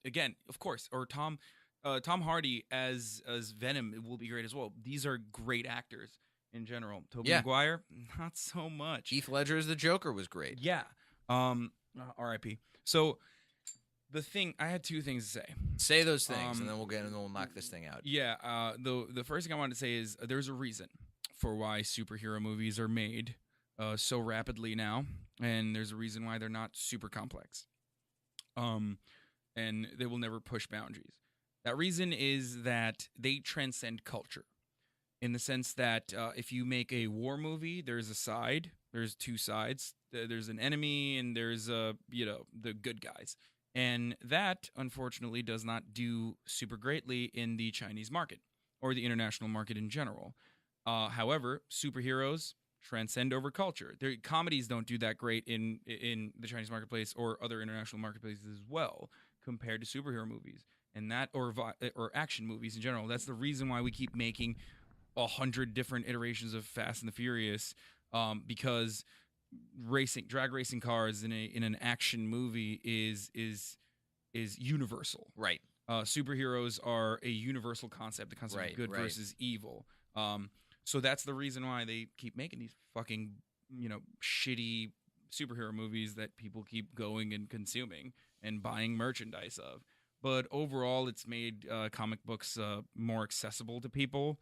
Again, of course, or Tom Hardy as Venom will be great as well. These are great actors in general. Tobey Yeah. Maguire, not so much. Heath Ledger as the Joker was great. Yeah. R.I.P. So the thing, I had two things to say. Say those things, and then we'll knock this thing out. Yeah. The first thing I wanted to say is there's a reason for why superhero movies are made so rapidly now, and there's a reason why they're not super complex. And they will never push boundaries. That reason is that they transcend culture, in the sense that if you make a war movie, there's two sides. There's an enemy, and there's the good guys. And that, unfortunately, does not do super greatly in the Chinese market or the international market in general. However, superheroes transcend over culture. Their comedies don't do that great in the Chinese marketplace or other international marketplaces as well, compared to superhero movies and that or action movies in general. That's the reason why we keep making 100 different iterations of Fast and the Furious, because drag racing cars in an action movie is universal. Right. Superheroes are a universal concept, the concept of good versus evil. So that's the reason why they keep making these fucking, shitty superhero movies that people keep going and consuming and buying merchandise of. But overall, it's made comic books more accessible to people.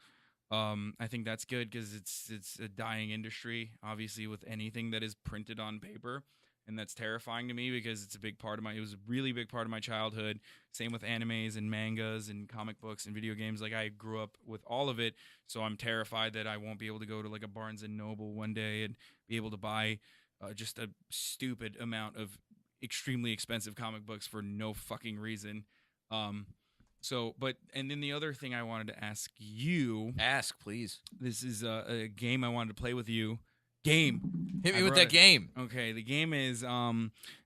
I think that's good because it's a dying industry, obviously, with anything that is printed on paper. And that's terrifying to me because it was a really big part of my childhood. Same with animes and mangas and comic books and video games. Like, I grew up with all of it. So I'm terrified that I won't be able to go to like a Barnes and Noble one day and be able to buy just a stupid amount of extremely expensive comic books for no fucking reason. And then the other thing I wanted to ask you. Ask, please. This is a game I wanted to play with you. Game. Hit me with that game. Okay, the game is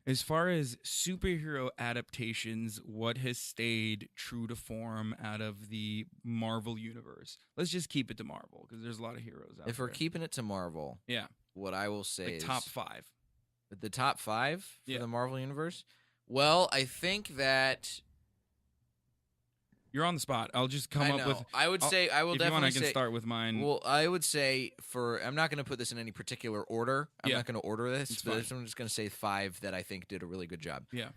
as far as superhero adaptations, what has stayed true to form out of the Marvel universe? Let's just keep it to Marvel because there's a lot of heroes out there. If we're keeping it to Marvel, yeah, what I will say is top 5. The top 5 for Yeah. the Marvel universe? Well, I think that you're on the spot. I'll just come up with. I will if definitely you want, I can say, start with mine. Well, I would say I'm not going to put this in any particular order. I'm not going to order this. It's But fine. I'm just going to say 5 that I think did a really good job. Yeah.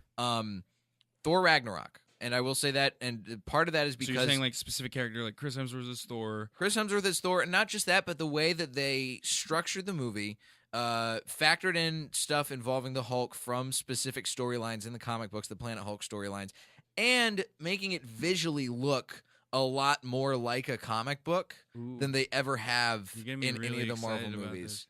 Thor Ragnarok. And I will say that, and part of that is because... So you're saying like specific character, like Chris Hemsworth is Thor. Chris Hemsworth is Thor, and not just that, but the way that they structured the movie, factored in stuff involving the Hulk from specific storylines in the comic books, the Planet Hulk storylines, and making it visually look a lot more like a comic book than they ever have in any of the Marvel movies.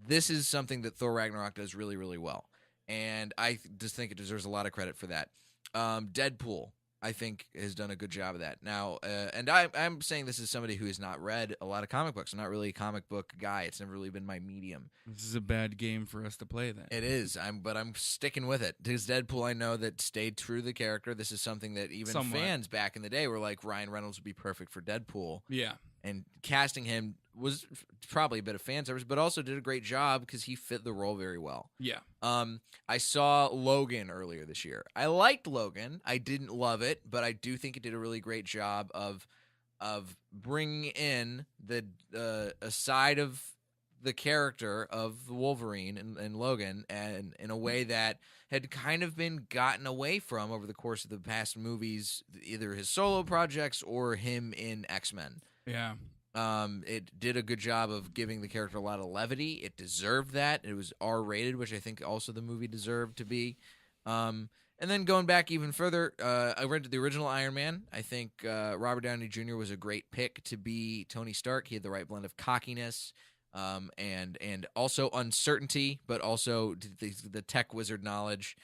This is something that Thor Ragnarok does really, really well. And I just think it deserves a lot of credit for that. Deadpool, I think, has done a good job of that. Now, and I'm saying this as somebody who has not read a lot of comic books. I'm not really a comic book guy. It's never really been my medium. This is a bad game for us to play then. It is, but I'm sticking with it. Because Deadpool, I know that stayed true to the character. This is something that even fans back in the day were like, Ryan Reynolds would be perfect for Deadpool. Yeah. And casting him was probably a bit of fan service, but also did a great job because he fit the role very well. Yeah. I saw Logan earlier this year. I liked Logan. I didn't love it, but I do think it did a really great job of bringing in a side of the character of Wolverine and Logan, and in a way that had kind of been gotten away from over the course of the past movies, either his solo projects or him in X-Men. Yeah. It did a good job of giving the character a lot of levity. It deserved that. It was R-rated, which I think also the movie deserved to be. And then going back even further, I read the original Iron Man. I think Robert Downey Jr. was a great pick to be Tony Stark. He had the right blend of cockiness and also uncertainty, but also the tech wizard knowledge.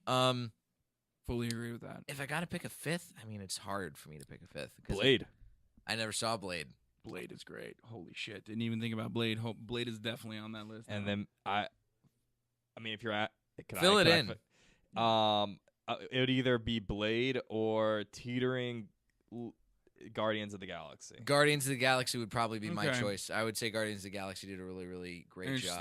Fully agree with that. If I got to pick a 5th, I mean, it's hard for me to pick a 5th. Blade. I never saw Blade. Blade is great. Holy shit. Didn't even think about Blade. Blade is definitely on that list. And then I mean, if you're at... Fill it in. It would either be Blade or teetering Guardians of the Galaxy. Guardians of the Galaxy would probably be my Okay. choice. I would say Guardians of the Galaxy did a really, really great job.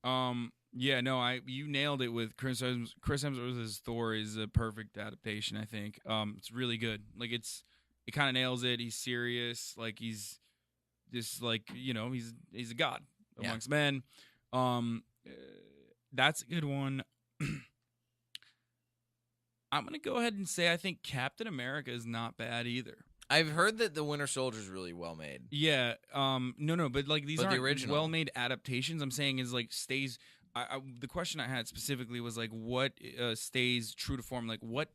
Interesting. Yeah, no, you nailed it with Chris Hemsworth as Thor is a perfect adaptation, I think. It's really good. Like it kind of nails it. He's serious. Like he's just like, he's a god amongst men. That's a good one. I'm going to go ahead and say I think Captain America is not bad either. I've heard that the Winter Soldier is really well made. Yeah. No, but like these But the aren't original- well-made adaptations. I'm saying is like stays. The question I had specifically was like, what stays true to form? Like, what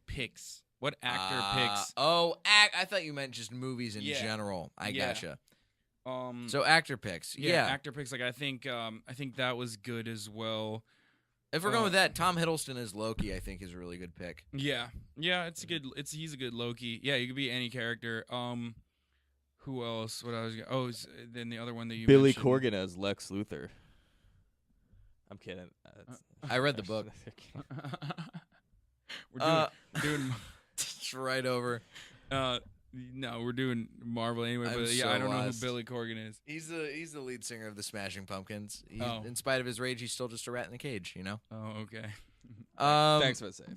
actor picks? I thought you meant just movies in Yeah. general. I Yeah. gotcha. So So actor picks. Yeah. actor picks. Like I think that was good as well. If we're going with that, Tom Hiddleston as Loki, I think is a really good pick. Yeah, it's a good. He's a good Loki. Yeah, you could be any character. Who else? What I was? Then the other one that you Billy mentioned. Corgan as Lex Luthor. I'm kidding. I read the book. we're doing It's right over. no, we're doing Marvel anyway. I'm But yeah, so I don't know lost. who Billy Corgan is. He's the lead singer of the Smashing Pumpkins. Oh. In spite of his rage, he's still just a rat in a cage. You know. Oh, okay. Thanks for the save.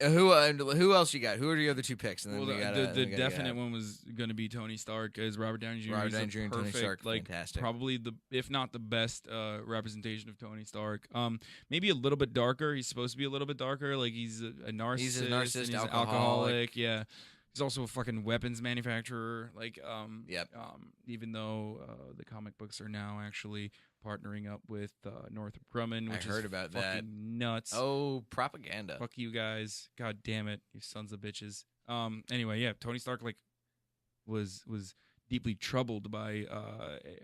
Who else you got? Who are your other two picks? And then Well, we got the definite one was going to be Tony Stark as Robert Downey Jr. Robert He's a Downey Jr. and Tony perfect, Stark, like fantastic. probably if not the best representation of Tony Stark. Maybe a little bit darker. He's supposed to be a little bit darker. Like he's a narcissist. He's a narcissist, and he's alcoholic. Yeah. He's also a fucking weapons manufacturer. Like, Yep. Even though the comic books are now actually partnering up with Northrop Grumman, I which heard is about fucking that. nuts. Oh, propaganda. Fuck you guys. God damn it, you sons of bitches. Anyway, yeah, Tony Stark like was deeply troubled by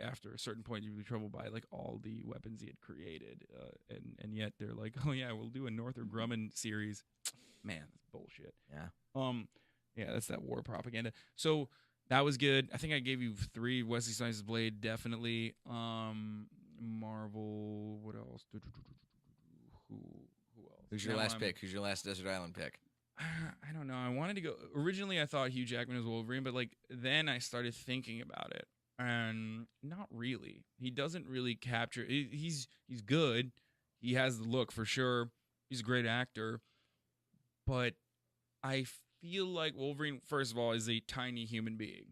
after a certain point deeply troubled by like all the weapons he had created. And yet they're like, "Oh yeah, we'll do a Northrop Grumman series." Man, that's bullshit. Yeah. Yeah, that's that war propaganda. So that was good. I think I gave you 3. Wesley Snipes' Blade, definitely. Marvel. What else? Who else? Who's your Now last I'm- pick? Who's your last Desert Island pick? I don't know. I wanted to go. Originally, I thought Hugh Jackman was Wolverine, but like then I started thinking about it, and not really. He doesn't really capture. He's good. He has the look for sure. He's a great actor, but I feel like Wolverine, first of all, is a tiny human being.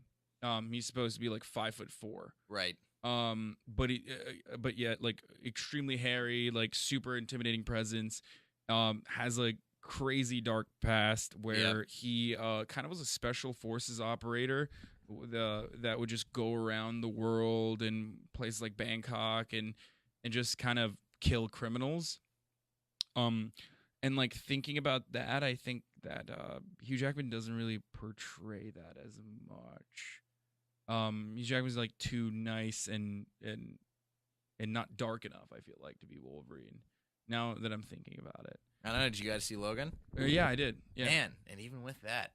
He's supposed to be like 5'4". Right. But yet like extremely hairy, like super intimidating presence. Has like crazy dark past where he kind of was a special forces operator that would just go around the world in places like Bangkok and just kind of kill criminals. And like thinking about that, I think that Hugh Jackman doesn't really portray that as much. Hugh Jackman's like too nice and not dark enough, I feel like, to be Wolverine. Now that I'm thinking about it. I don't know. Did you guys see Logan? Yeah, I did. Yeah. Man, and even with that.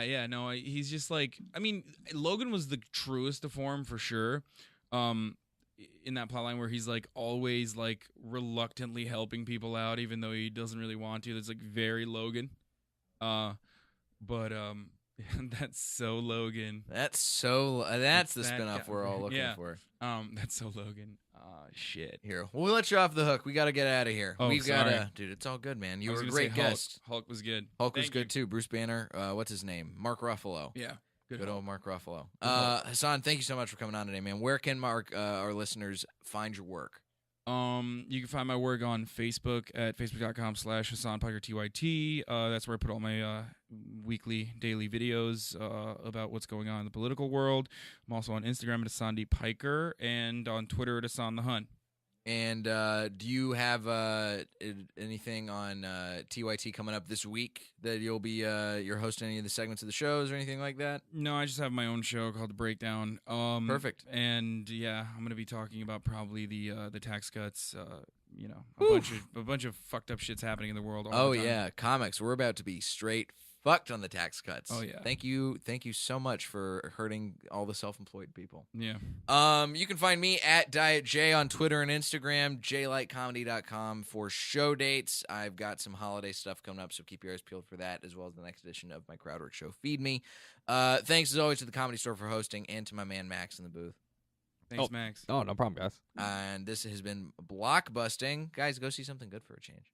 Yeah. No, he's just like, I mean, Logan was the truest to form for sure. In that plotline where he's like always like reluctantly helping people out, even though he doesn't really want to. That's like very Logan. But that's so Logan. That's the that spinoff guy. we're all looking Yeah. for. That's so Logan. Shit. Here, we'll let you off the hook. We got to get out of here. Oh, We've sorry. got to, dude. It's all good, man. You I was were a gonna say great guest. Hulk was good. Hulk was Thank good too. Bruce Banner. What's his name? Mark Ruffalo. Yeah. Good Hulk. old Mark Ruffalo. Hulk. Hasan, thank you so much for coming on today, man. Where can our listeners find your work? You can find my work on Facebook at facebook.com/Hasan Piker TYT. That's where I put all my weekly, daily videos about what's going on in the political world. I'm also on Instagram at Hasan D. Piker and on Twitter at Hasan the Hun. And do you have anything on TYT coming up this week that you'll be you're hosting any of the segments of the shows or anything like that? No, I just have my own show called The Breakdown. Perfect. And yeah, I'm gonna be talking about probably the tax cuts. A bunch of fucked up shit's happening in the world. All the time. Yeah, comics. We're about to be straight fucked on the tax cuts. Oh, yeah. Thank you so much for hurting all the self-employed people. Yeah. You can find me at Diet J on Twitter and Instagram, jlightcomedy.com for show dates. I've got some holiday stuff coming up, so keep your eyes peeled for that, as well as the next edition of my Crowdwork show, Feed Me. Thanks, as always, to the Comedy Store for hosting and to my man Max in the booth. Thanks, Max. Oh, no problem, guys. And this has been Blockbusting. Guys, go see something good for a change.